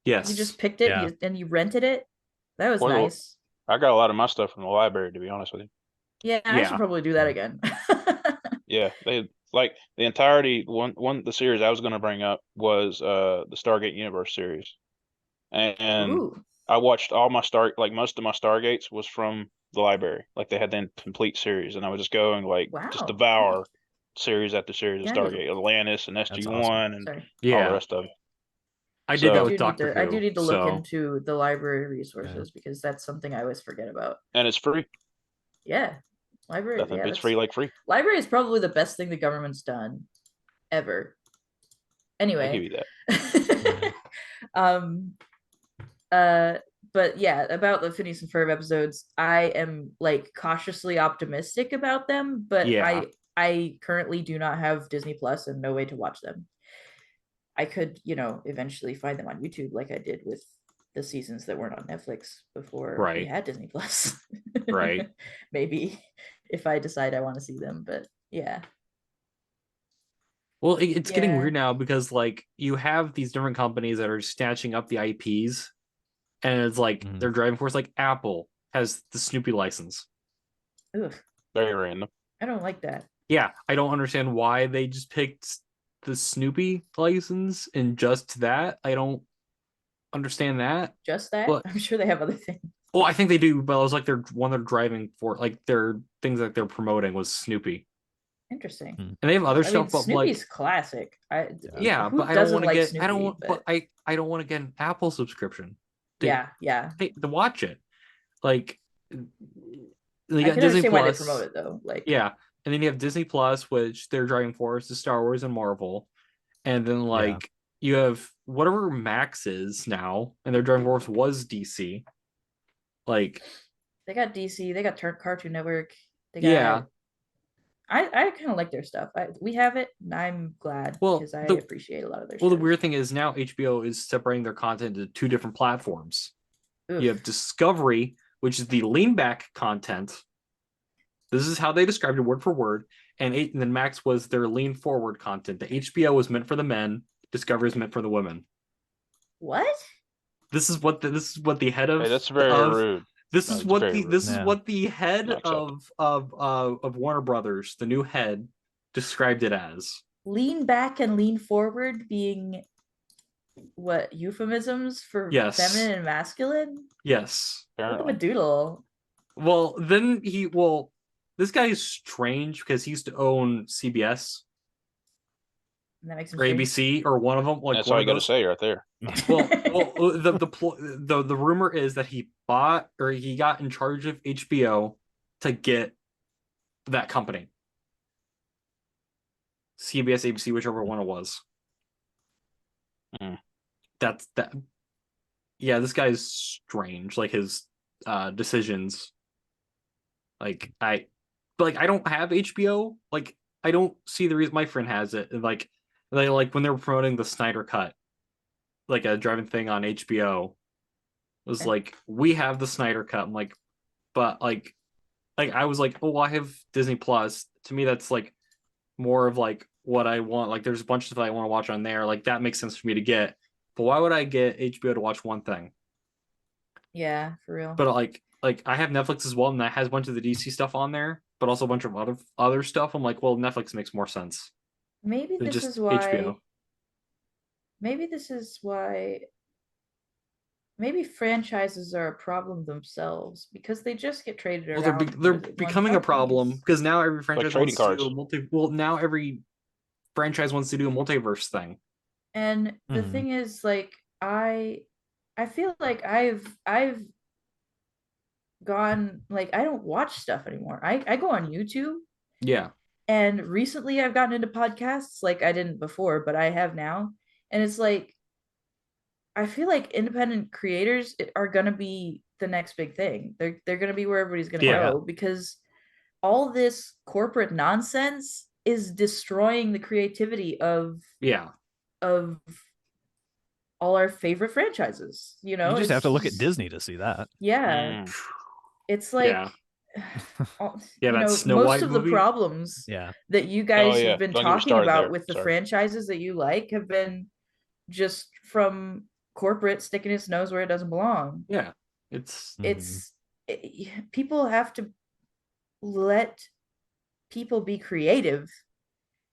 You just picked it and you rented it. That was nice. I got a lot of my stuff from the library, to be honest with you. I should probably do that again. They like the entirety. The series I was going to bring up was the Stargate Universe series, and I watched all my most of my Stargates was from the library. Like they had the complete series, and I would just go and just devour series after series of Stargate, Atlantis and SG-1 and all the rest of it. I did that with Doctor Who. I do need to look into the library resources because that's something I always forget about. And it's free. Yeah. Library. It's free. Library is probably the best thing the government's done ever. Anyway. I'll give you that. But yeah, about the Phineas and Ferb episodes, I am like cautiously optimistic about them, but I currently do not have Disney Plus and no way to watch them. I could, eventually find them on YouTube like I did with the seasons that weren't on Netflix before we had Disney Plus. Maybe if I decide I want to see them, but yeah. Well, it's getting weird now because like you have these different companies that are snatching up the IPs, and it's like they're driving force. Like Apple has the Snoopy license. Ugh. Very random. I don't like that. Yeah, I don't understand why they just picked the Snoopy license and just that. I don't understand that. Just that? But, I'm sure they have other things. Well, I think they do, but it was like they're driving for, like their things that they're promoting was Snoopy. Interesting. And they have other stuff, but Snoopy's like classic. Yeah, but I don't want to get Snoopy, I don't want to get an Apple subscription. To watch it. Like they got Disney Plus. Why they promote it though. Like and then you have Disney Plus, which they're driving force is Star Wars and Marvel, and then like you have whatever Max is now, and their driving force was DC. Like they got DC, they got Cartoon Network. They got I kind of like their stuff. We have it, and I'm glad because I appreciate a lot of their stuff. The weird thing is now HBO is separating their content into two different platforms. Oof. You have Discovery, which is the lean back content. This is how they described it word for word. And then Max was their lean forward content. The HBO was meant for the men. Discovery is meant for the women. What? This is what the head of. Hey, that's very rude. This is what the head of Warner Brothers, the new head, described it as. Lean back and lean forward being what, euphemisms for feminine and masculine? Yes. Look at a doodle. Well, this guy is strange because he used to own CBS. And that makes him or ABC or one of them. Like that's all you got to say right there. Well, the rumor is that he bought or he got in charge of HBO to get that company. CBS, ABC, whichever one it was. That's that. Yeah, this guy's strange. Like his decisions. Like I don't have HBO. Like I don't see the reason my friend has it. And like when they were promoting the Snyder Cut, like a driving thing on HBO, it was like, we have the Snyder Cut. I'm like, but like I was like, oh, I have Disney Plus. To me, that's like more of like what I want. Like there's a bunch of stuff I want to watch on there. Like that makes sense for me to get. But why would I get HBO to watch one thing? Yeah, for real. But like I have Netflix as well, and that has a bunch of the DC stuff on there, but also a bunch of other stuff. I'm like, well, Netflix makes more sense. Maybe this is why HBO. Maybe this is why maybe franchises are a problem themselves because they just get traded around. They're becoming a problem because now every franchise wants cards. to do now every franchise wants to do a multiverse thing. And the thing is, like, I feel like I've gone, like, I don't watch stuff anymore. I go on YouTube. Yeah. And recently I've gotten into podcasts, like I didn't before, but I have now. And it's like, I feel like independent creators are going to be the next big thing. They're going to be where everybody's going to go because all this corporate nonsense is destroying the creativity of all our favorite franchises. You know, you just have to look at Disney to see that. Yeah. It's like, that's Snow most White of movie. The problems that you guys have been talking about with the franchises that you like have been just from corporate sticking its nose where it doesn't belong. Yeah, people have to let people be creative,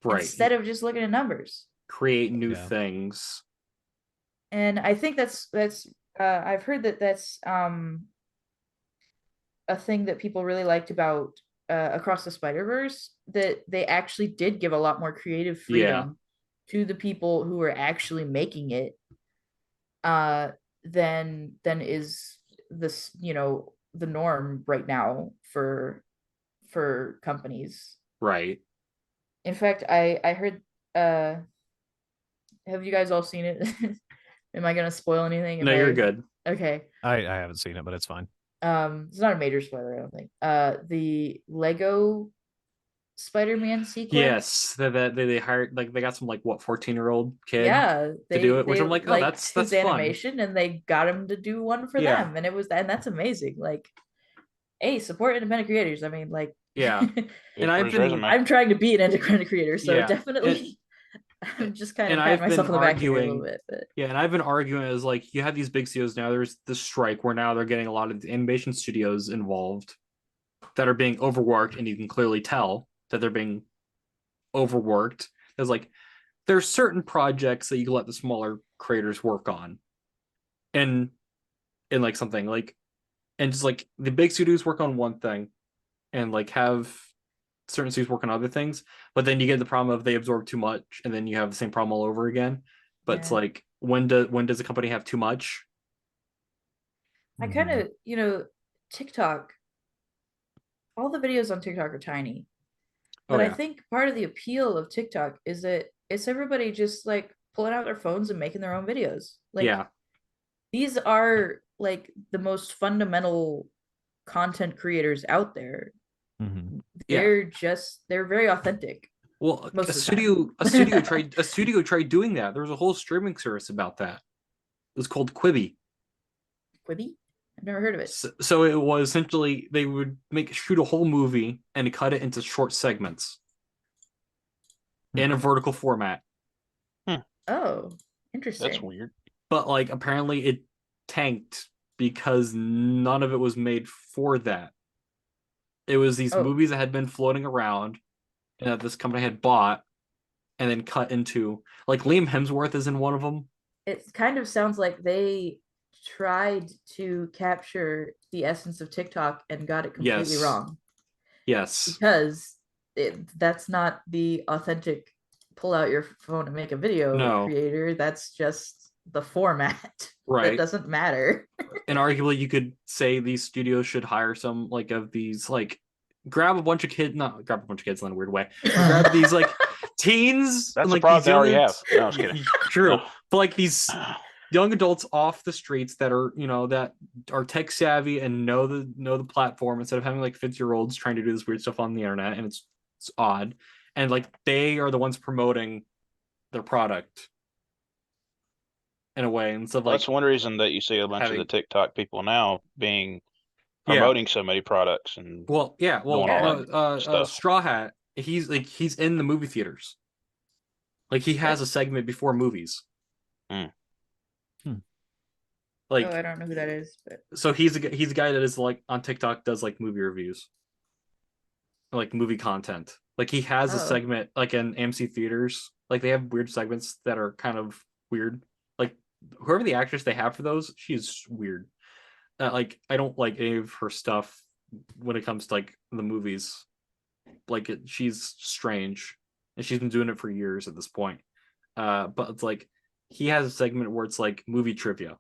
instead of just looking at numbers. Create new things. And I think that's I've heard that's a thing that people really liked about Across the Spider-Verse, that they actually did give a lot more creative freedom to the people who are actually making it than is this, the norm right now for companies. Right. In fact, I heard have you guys all seen it? Am I gonna spoil anything? No, you're good. Okay. I haven't seen it, but it's fine. It's not a major spoiler, I don't think. The Lego Spider-Man sequence. Yes, they hired, like, they got some 14-year-old kid to do it, which I'm like, oh, that's his fun. Animation, and they got him to do one for them, and that's amazing. Like, hey, support independent creators. I mean, like, and I'm trying to be an independent creator, so definitely I'm just kind of patting myself on the back here a little bit. But... Yeah, and I've been arguing as like you have these big studios now. There's this strike where now they're getting a lot of the animation studios involved that are being overworked, and you can clearly tell that they're being overworked. There's certain projects that you let the smaller creators work on, and like something like, and just like the big studios work on one thing, and like have certain studios work on other things, but then you get the problem of they absorb too much, and then you have the same problem all over again. But it's like, when does a company have too much? I kind of, TikTok, all the videos on TikTok are tiny. But I think part of the appeal of TikTok is that it's everybody just like pulling out their phones and making their own videos. Like, these are like the most fundamental content creators out there. They're very authentic. Well, a studio tried doing that. There was a whole streaming service about that. It was called Quibi. Quibi? I've never heard of it. So it was essentially they would shoot a whole movie and cut it into short segments in a vertical format. Oh, interesting. That's weird. But like apparently it tanked because none of it was made for that. It was these movies that had been floating around and that this company had bought and then cut into, like, Liam Hemsworth is in one of them. It kind of sounds like they tried to capture the essence of TikTok and got it completely wrong. Yes. Because that's not the authentic pull out your phone and make a video creator. That's just the format. Right. It doesn't matter. And arguably you could say these studios should hire some like of these, like, grab a bunch of kids in a weird way. Grab these like teens. That's and, like, a problem they already have. No, I was kidding. True. But like these young adults off the streets that are, that are tech savvy and know the platform, instead of having like 50-year-olds trying to do this weird stuff on the internet, and it's odd. And like they are the ones promoting their product in a way. And so like, that's one reason that you see a bunch of the TikTok people now promoting so many products and Straw Hat, he's in the movie theaters. Like he has a segment before movies. Like, I don't know who that is, but so he's a guy that is like on TikTok, does like movie reviews, like movie content. Like he has a segment like in AMC theaters. Like they have weird segments that are kind of weird. Like whoever the actress they have for those, she's weird. Like I don't like any of her stuff when it comes to like the movies. Like she's strange, and she's been doing it for years at this point. But it's like he has a segment where it's like movie trivia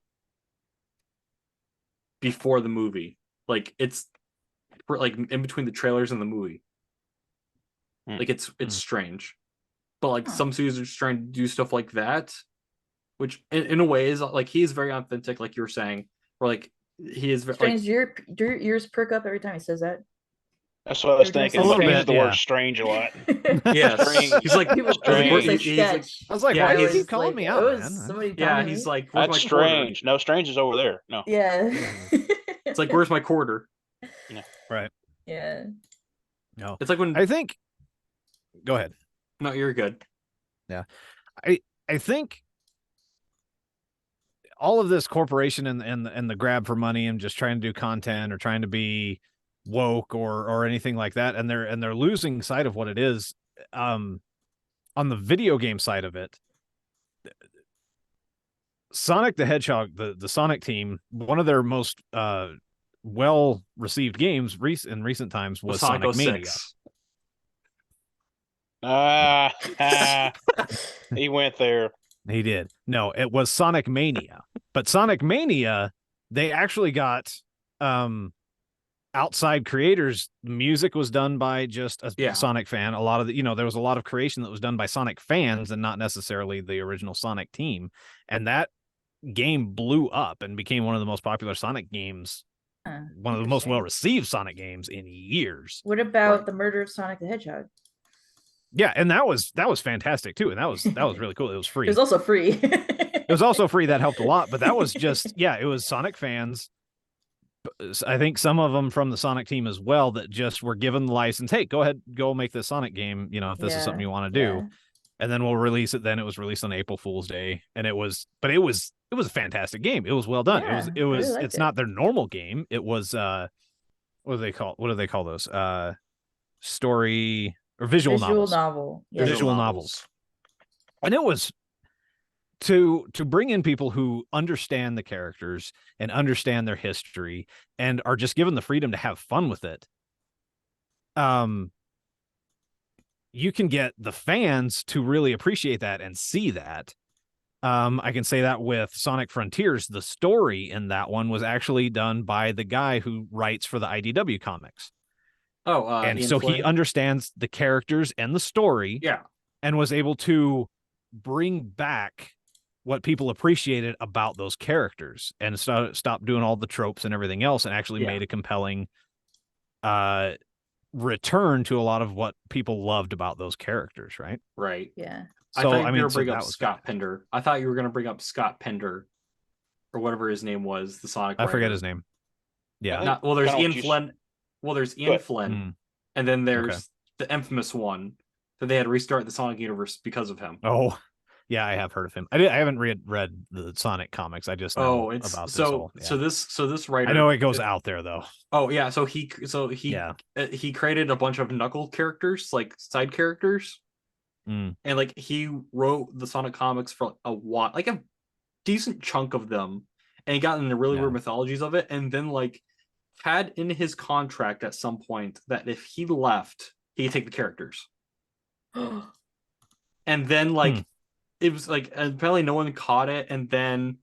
before the movie. Like it's like in between the trailers and the movie. Like it's strange. But like some studios are just trying to do stuff like that, which in a way is like he is very authentic, like you were saying, or like he is very strange. Like, your ears perk up every time he says that. That's what I was thinking. He uses the word strange a lot. Yes. He's like, strange. I was like, why do you keep calling me out, man? Yeah, he's like, that's strange. No, strange is over there. No. Yeah. It's like, where's my quarter? Yeah. Right. Yeah. No. It's like when I think. Go ahead. No, you're good. Yeah. I think all of this corporation and the grab for money and just trying to do content or trying to be woke or anything like that, and they're losing sight of what it is. On the video game side of it, Sonic the Hedgehog, the Sonic team, one of their most well received games in recent times was Sonic Mania. He went there. He did. No, it was Sonic Mania. But Sonic Mania, they actually got outside creators. Music was done by just a Sonic fan. A lot of there was a lot of creation that was done by Sonic fans and not necessarily the original Sonic team. And that game blew up and became one of the most popular Sonic games, one of the most well-received Sonic games in years. What about the murder of Sonic the Hedgehog? Yeah, and that was fantastic too, and that was really cool. It was free. It was also free. It was also free. That helped a lot, but that was just it was Sonic fans. I think some of them from the Sonic team as well that just were given the license. Hey, go ahead, go make this Sonic game. If this is something you want to do. and then we'll release it. Then it was released on April Fool's Day, and it was a fantastic game. It was well done. Yeah, it was really liked it's it. not their normal game. It was what do they call those? Story or visual novels. Yeah. Visual novels. And it was to bring in people who understand the characters and understand their history and are just given the freedom to have fun with it. You can get the fans to really appreciate that and see that. I can say that with Sonic Frontiers, the story in that one was actually done by the guy who writes for the IDW comics. Oh, and Ian so Flynn? he understands the characters and the story. Yeah. And was able to bring back what people appreciated about those characters and stop doing all the tropes and everything else, and actually made a compelling return to a lot of what people loved about those characters, right? Right. Yeah. So, I thought you were going to bring up Scott Pender. I thought you were going to bring up Scott Pender, or whatever his name was, the Sonic writer. I forget his name. Yeah. There's Ian Flynn. Well, there's Ian Flynn, and then there's the infamous one that they had to restart the Sonic universe because of him. Oh, yeah, I have heard of him. I haven't read the Sonic comics. I just know about this whole. Yeah. So this writer. I know it goes out there though. Oh yeah, so he created a bunch of Knuckle characters, like side characters, and like he wrote the Sonic comics for like a decent chunk of them, and he got in the really weird mythologies of it, and then like had in his contract at some point that if he left, he could take the characters. And then like it was like apparently no one caught it, and then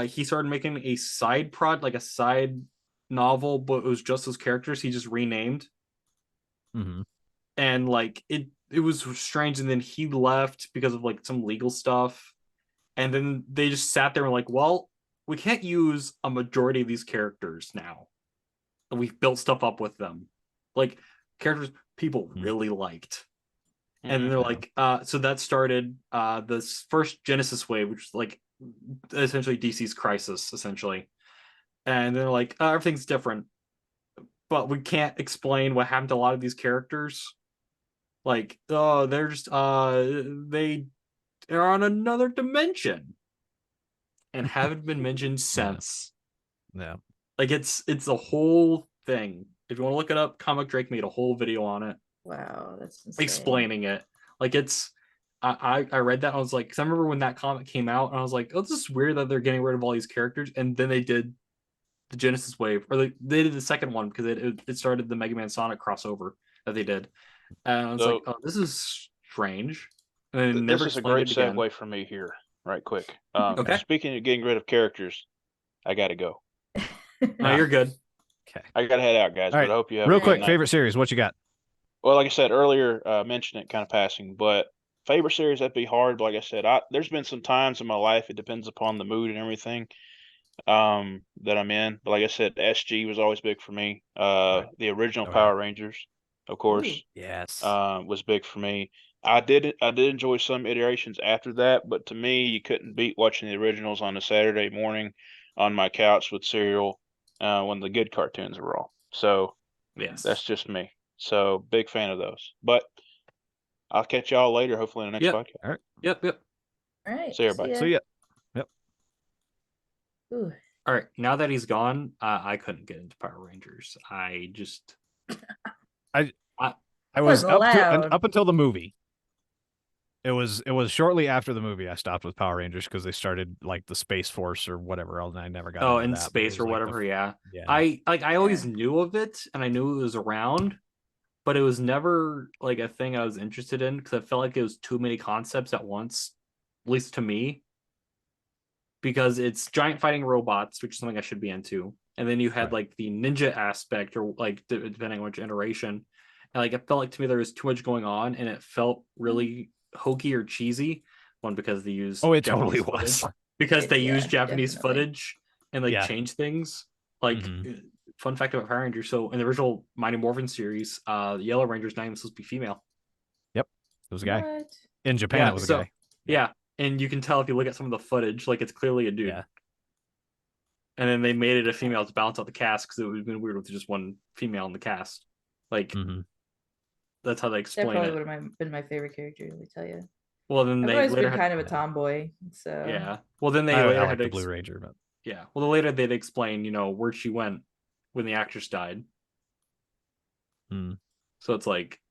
he started making a side like a side novel, but it was just those characters he just renamed. And like it was strange, and then he left because of like some legal stuff, and then they just sat there and like, well, we can't use a majority of these characters now, and we've built stuff up with them, like characters people really liked. And then they're like, so that started this first Genesis wave, which is like essentially DC's Crisis, essentially. And they're like, everything's different, but we can't explain what happened to a lot of these characters. Like, they're just they are on another dimension and haven't been mentioned since. Yeah. Like it's a whole thing. If you want to look it up, Comic Drake made a whole video on it. Wow, that's insane. Explaining it. Like it's I read that and I was like, because I remember when that comic came out and I was like, oh, this is weird that they're getting rid of all these characters, and then they did the Genesis wave, or they did the second one because it started the Mega Man Sonic crossover that they did, and I was like, oh, this is strange. And this is a great segue for me here, right quick. Okay. Speaking of getting rid of characters, I gotta go. No, you're good. Okay, I gotta head out, guys. But I hope you have real quick. Favorite series? What you got? Well, like I said earlier, mentioned it kind of passing, but favorite series, that'd be hard. But like I said, there's been some times in my life, it depends upon the mood and everything that I'm in. But like I said, SG was always big for me. The original Power Rangers, of course, was big for me. I did enjoy some iterations after that, but to me, you couldn't beat watching the originals on a Saturday morning on my couch with cereal when the good cartoons were on. So that's just me. So big fan of those. But I'll catch y'all later, hopefully in the next podcast. All right. Yep. All right. See everybody. See ya. Yep. Ooh. All right. Now that he's gone, I couldn't get into Power Rangers. I just I was up until the movie. It was shortly after the movie I stopped with Power Rangers because they started like the Space Force or whatever else, and I never got into in that, space or like whatever. Yeah. I always knew of it and I knew it was around, but it was never like a thing I was interested in because I felt like it was too many concepts at once, at least to me. Because it's giant fighting robots, which is something I should be into, and then you had like the ninja aspect, or like depending on which iteration, and like it felt like to me there was too much going on, and it felt really hokey or cheesy. One, because they used it totally was because they used Japanese footage and like changed things. Like fun fact about Power Rangers: so in the original Mighty Morphin series, the Yellow Ranger's not even supposed to be female. Yep, it was a guy. What? In Japan, it was a guy. Yeah. And you can tell if you look at some of the footage, like it's clearly a dude. Yeah. And then they made it a female to balance out the cast because it would have been weird with just one female in the cast. Like, that's how they explain it. That probably would have been my favorite character, let me tell you. Well, then I've they always later been had, kind of a tomboy, so yeah. Well, then they I later like had the Blue Ranger, but yeah. Well, later they'd explain, where she went when the actress died. So it's like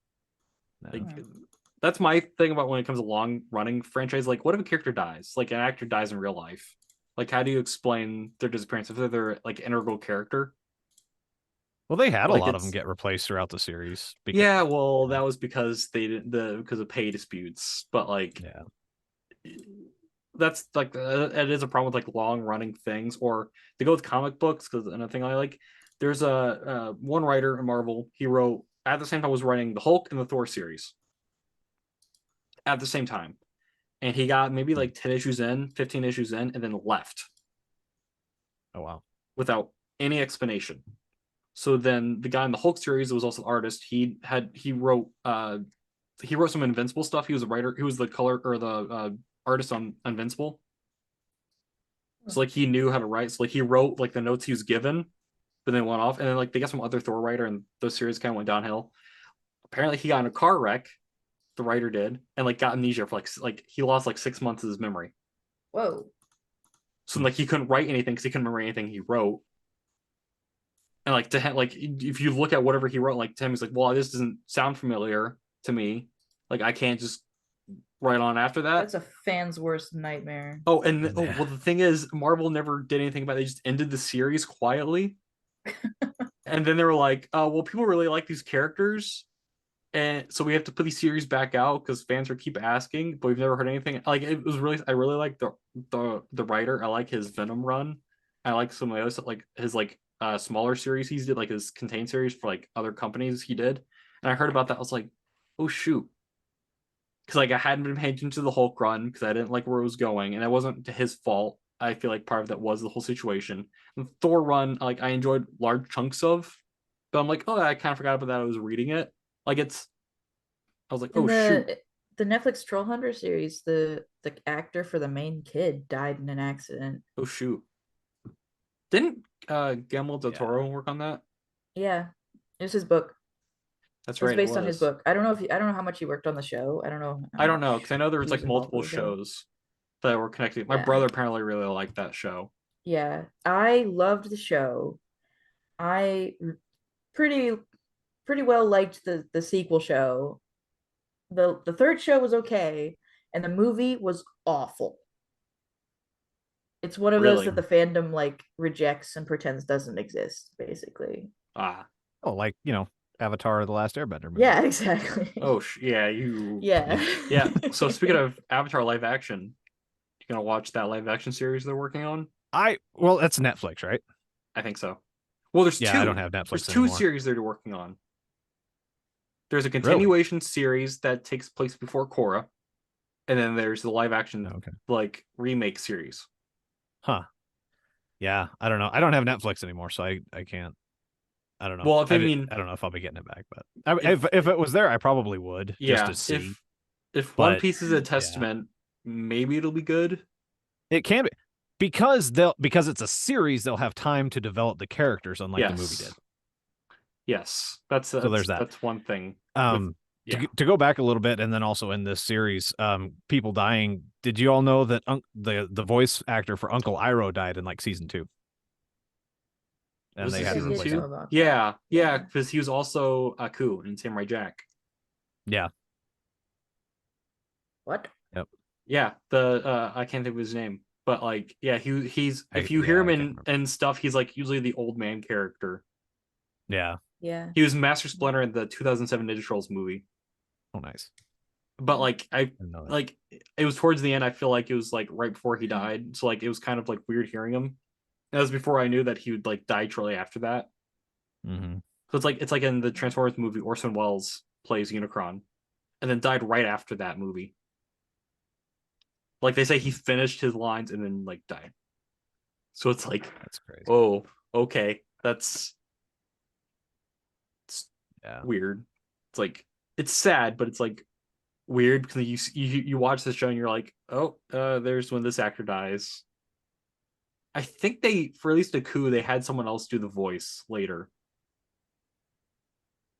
that's my thing about when it comes to long running franchise. Like, what if a character dies? Like, an actor dies in real life. Like, how do you explain their disappearance if they're like integral character? well, they had a lot of them get replaced throughout the series. Yeah, well, that was because they didn't because of pay disputes. But like, that's like it is a problem with like long running things. Or they go with comic books because another thing I like. There's a one writer in Marvel. He wrote at the same time was writing the Hulk and the Thor series at the same time, and he got maybe like 10 issues in, 15 issues in, and then left. Oh wow! Without any explanation. So then the guy in the Hulk series was also an artist. He wrote some Invincible stuff. He was a writer. He was the color or the artist on Invincible. So like he knew how to write. So like he wrote like the notes he was given, but then went off. And then like they got some other Thor writer, and those series kind of went downhill. Apparently he got in a car wreck. The writer did, and like got amnesia for like he lost like 6 months of his memory. Whoa. So like he couldn't write anything because he couldn't remember anything he wrote. And like to him, like if you look at whatever he wrote, like to him, he's like, well, this doesn't sound familiar to me. Like I can't just write on after that. That's a fan's worst nightmare. Oh, and well, the thing is, Marvel never did anything about it. They just ended the series quietly. And then they were like, well, people really like these characters, and so we have to put these series back out because fans are keep asking, but we've never heard anything. Like it was really, I really like the writer. I like his Venom run. I like some of the other stuff, like his like smaller series he's did, like his contained series for like other companies he did. And I heard about that. I was like, oh shoot, because like I hadn't been paying attention to the Hulk run because I didn't like where it was going, and it wasn't his fault. I feel like part of that was the whole situation. And Thor run, like I enjoyed large chunks of, but I'm like, oh, I kind of forgot about that. I was reading it. Like I was like, oh shoot. The Netflix Troll Hunter series, the actor for the main kid died in an accident. Oh shoot. Didn't Guillermo del Toro work on that? Yeah, it was his book. That's right. It's based on his book. I don't know how much he worked on the show. I don't know. I don't know because I know there was like multiple shows that were connected. My brother apparently really liked that show. Yeah, I loved the show. I pretty well liked the sequel show. The third show was okay, and the movie was awful. It's one of those that the fandom like rejects and pretends doesn't exist, basically. Oh, like Avatar: The Last Airbender movie. Yeah, exactly. Oh yeah, yeah. So speaking of Avatar live action, you gonna watch that live action series they're working on? Well, that's Netflix, right? I think so. Well, there's two. I don't have Netflix. There's two series they're working on. There's a continuation series that takes place before Korra, and then there's the live action like remake series. Huh. Yeah, I don't know. I don't have Netflix anymore, so I can't. I don't know. Well, I don't know if I'll be getting it back, but if it was there, I probably would. Yeah, just to see. If One Piece is a testament, maybe it'll be good. It can be because it's a series. They'll have time to develop the characters, unlike the movie did. Yes, that's there's that. That's one thing. To go back a little bit, and then also in this series, people dying. Did you all know that the voice actor for Uncle Iroh died in like season 2? And they had to replace him. Yeah, because he was also Aku in Samurai Jack. Yeah. What? Yep. Yeah, the I can't think of his name, but like, yeah, he's if you hear him in stuff, he's like usually the old man character. Yeah. Yeah. He was Master Splinter in the 2007 Ninja Turtles movie. Oh, nice. But like like it was towards the end. I feel like it was like right before he died, so like it was kind of like weird hearing him. That was before I knew that he would like die shortly after that. Mm-hmm. So it's like in the Transformers movie, Orson Welles plays Unicron, and then died right after that movie. Like they say, he finished his lines and then like died. So it's like that's crazy. Oh, okay, that's weird. It's like it's sad, but it's like weird because you watch the show and you're like, oh, there's when this actor dies. I think for at least a coup, they had someone else do the voice later,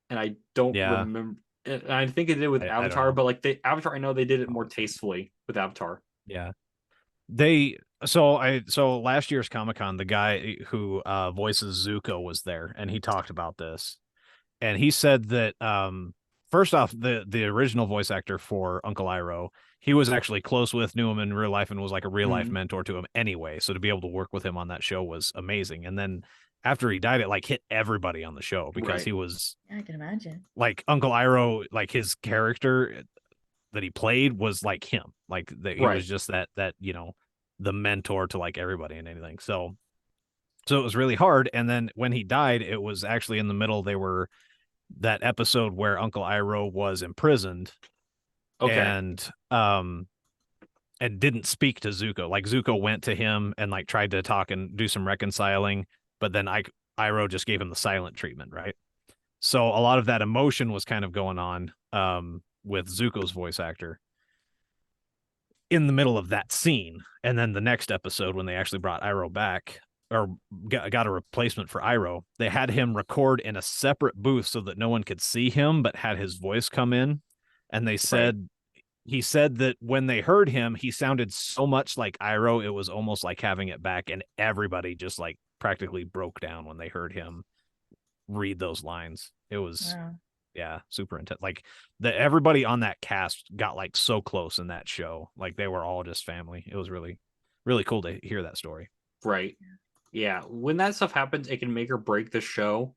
and I don't remember. I think it did with Avatar, but like Avatar, I know they did it more tastefully with Avatar. Yeah. So last year's Comic-Con, the guy who voices Zuko was there, and he talked about this. And he said that first off, the original voice actor for Uncle Iroh, he was actually close with, knew him in real life, and was like a real life mentor to him anyway. So to be able to work with him on that show was amazing. And then after he died, it like hit everybody on the show because he was, I can imagine, like, Uncle Iroh, like his character that he played was like him, like he was just that the mentor to like everybody and anything. So it was really hard. And then when he died, it was actually in the middle. They were that episode where Uncle Iroh was imprisoned, and didn't speak to Zuko. Like Zuko went to him and like tried to talk and do some reconciling, but then Iroh just gave him the silent treatment, right? So a lot of that emotion was kind of going on with Zuko's voice actor in the middle of that scene. And then the next episode, when they actually brought Iroh back, or got a replacement for Iroh, they had him record in a separate booth so that no one could see him, but had his voice come in. And they said, he said that when they heard him, he sounded so much like Iroh, it was almost like having it back. And everybody just like practically broke down when they heard him read those lines. It was, super intense. Like everybody on that cast got like so close in that show. Like they were all just family. It was really, really cool to hear that story. Right. Yeah, when that stuff happens, it can make or break the show.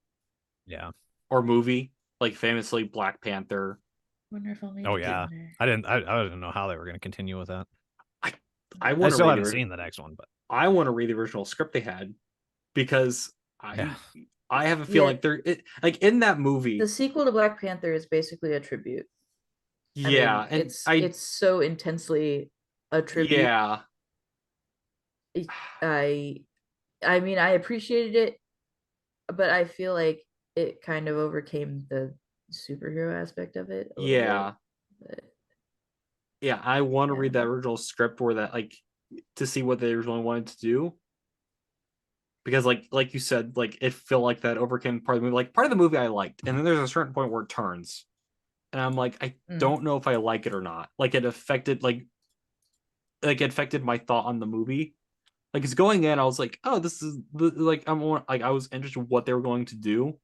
Yeah. Or movie, like famously Black Panther. Wonderful. Oh yeah, I didn't know how they were going to continue with that. I still haven't seen the next one, but I want to read the original script they had, because I have a feel like like in that movie, the sequel to Black Panther is basically a tribute. Yeah, I mean, and it's so intensely a tribute. Yeah. I mean, I appreciated it, but I feel like it kind of overcame the superhero aspect of it. Yeah. Yeah, I want to read that original script where that, like, to see what they originally wanted to do. Because like you said, like it felt like that overcame part of the movie. Like part of the movie I liked, and then there's a certain point where it turns. And I'm like, I don't know if I like it or not. Like it affected it affected my thought on the movie. Like it's going in, I was like, oh, this is like I was interested in what they were going to do,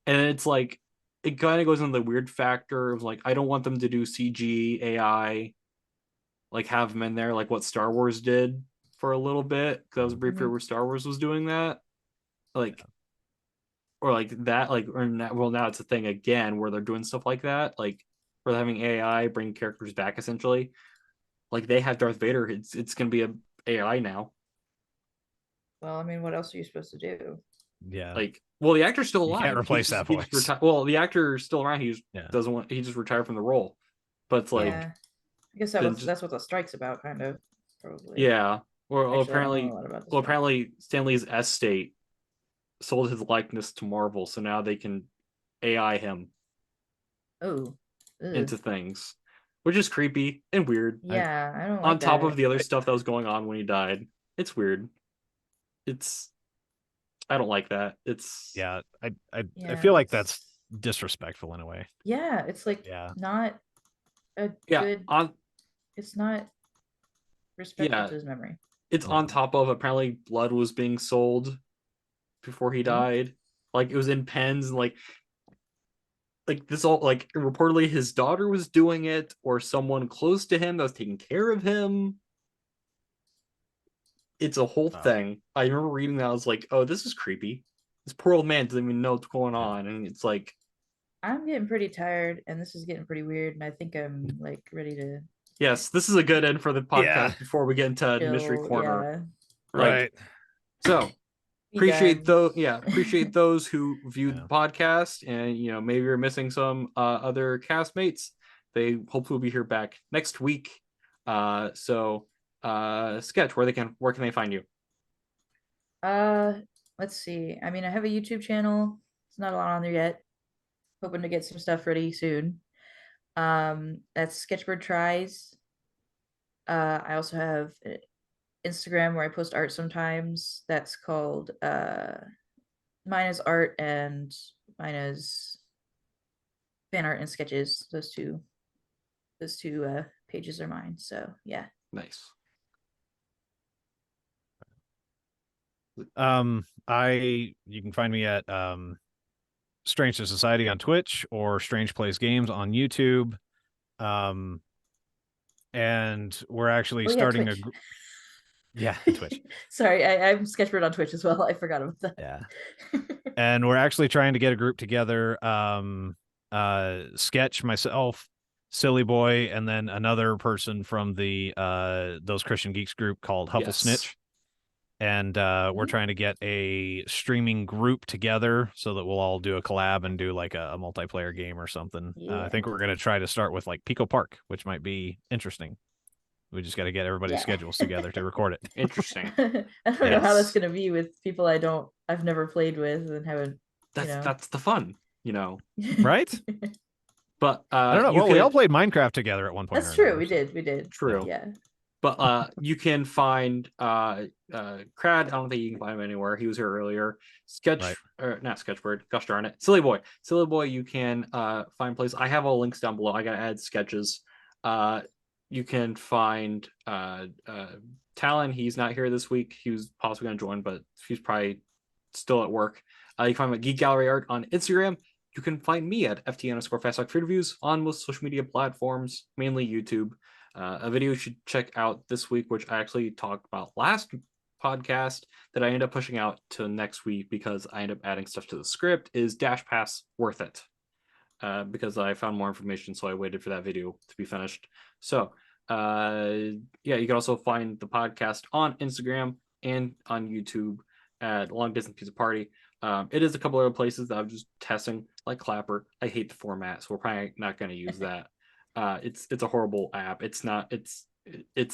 and it's like it kind of goes into the weird factor of like I don't want them to do CG AI, like have them in there like what Star Wars did for a little bit, because I was a brief period where Star Wars was doing that, like or like that, like or now, well now it's a thing again where they're doing stuff like that, like where they're having AI bring characters back essentially. Like they have Darth Vader, it's gonna be a AI now. Well, I mean, what else are you supposed to do? Yeah. Like, well, the actor's still alive. You can't replace that voice. Well, the actor's still around. He doesn't want. He just retired from the role. But it's like, I guess that's what the strike's about, kind of. Probably. Yeah. Well, Actually, apparently, Stan Lee's estate sold his likeness to Marvel, so now they can AI him. Into things, which is creepy and weird. Yeah, I don't. On top of the other stuff that was going on when he died, it's weird. I don't like that. I feel like that's disrespectful in a way. Yeah, it's like not a good. It's not respectful to his memory. It's on top of apparently blood was being sold before he died. Like it was in pens and like this all like reportedly his daughter was doing it or someone close to him that was taking care of him. It's a whole thing. I remember reading that. I was like, oh, this is creepy. This poor old man doesn't even know what's going on. And it's like, I'm getting pretty tired and this is getting pretty weird. And I think I'm like ready to. Yes, this is a good end for the podcast before we get into Mystery Corner. Yeah. Right. So appreciate those who viewed the podcast, and maybe you're missing some other castmates. They hopefully will be here back next week. So Sketch, where can they find you? Let's see. I mean, I have a YouTube channel. It's not a lot on there yet. Hoping to get some stuff ready soon. That's Sketchbird Tries. I also have Instagram where I post art sometimes. That's called mine is art and mine is fan art and sketches. Those two pages are mine. So yeah. Nice. You can find me at Strange to Society on Twitch or Strange Plays Games on YouTube. And we're actually starting Twitch. Twitch. Sorry, I'm Sketchbird on Twitch as well. I forgot about that. Yeah. And we're actually trying to get a group together. Sketch, myself, SillyBoy, and then another person from the Those Christian Geeks group called Huffle Snitch. And we're trying to get a streaming group together so that we'll all do a collab and do like a multiplayer game or something. I think we're going to try to start with like Pico Park, which might be interesting. We just got to get everybody's schedules together to record it. Interesting. I don't know how that's going to be with people I've never played with and haven't. That's the fun, Right? But I don't know. Well, we all played Minecraft together at one point. That's true. We did. True. Yeah. But you can find Crad. I don't think you can find him anywhere. He was here earlier. Not Sketchbird. Gosh darn it. SillyBoy. You can find places. I have all links down below. I gotta add sketches. You can find Talon. He's not here this week. He was possibly gonna join, but he's probably still at work. You can find my Geek Gallery art on Instagram. You can find me at FT_FastTalk Food Reviews on most social media platforms, mainly YouTube. A video you should check out this week, which I actually talked about last podcast that I ended up pushing out to next week because I ended up adding stuff to the script, is Dash Pass worth it? Because I found more information, so I waited for that video to be finished. So, you can also find the podcast on Instagram and on YouTube at Long Distance Pizza Party. It is a couple other places that I'm just testing, like Clapper. I hate the format, so we're probably not going to use that. It's a horrible app. It's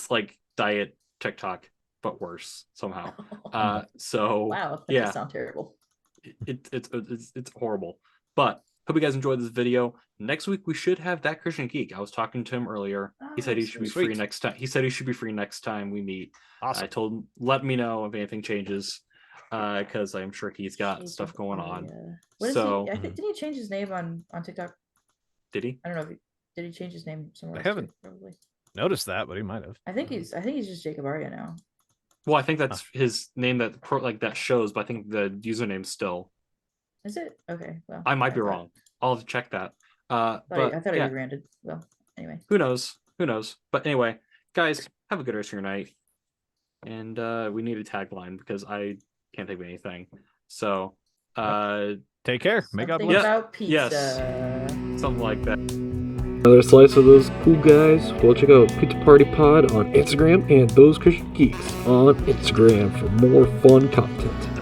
like diet TikTok, but worse somehow. So wow, that does sound terrible. It's horrible. But hope you guys enjoyed this video. Next week we should have That Christian Geek. I was talking to him earlier. He said he should be free next time. He said he should be free next time we meet. Awesome. I told him let me know if anything changes, because I'm sure he's got stuff going on. Didn't he change his name on TikTok? Did he? I don't know if did he change his name somewhere? I haven't noticed that, but he might have. I think he's just Jacob Aria now. Well, I think that's his name that shows, but I think the username's still. Is it? Okay. Well, I might be wrong. I'll have to check that. I thought he rebranded. Well, anyway. Who knows? But anyway, guys, have a good rest of your night. And we need a tagline because I can't think of anything. So take care. Make up about pizza. Yes. Something like that. Another slice of those cool guys. Well, check out Pizza Party Pod on Instagram and Those Christian Geeks on Instagram for more fun content.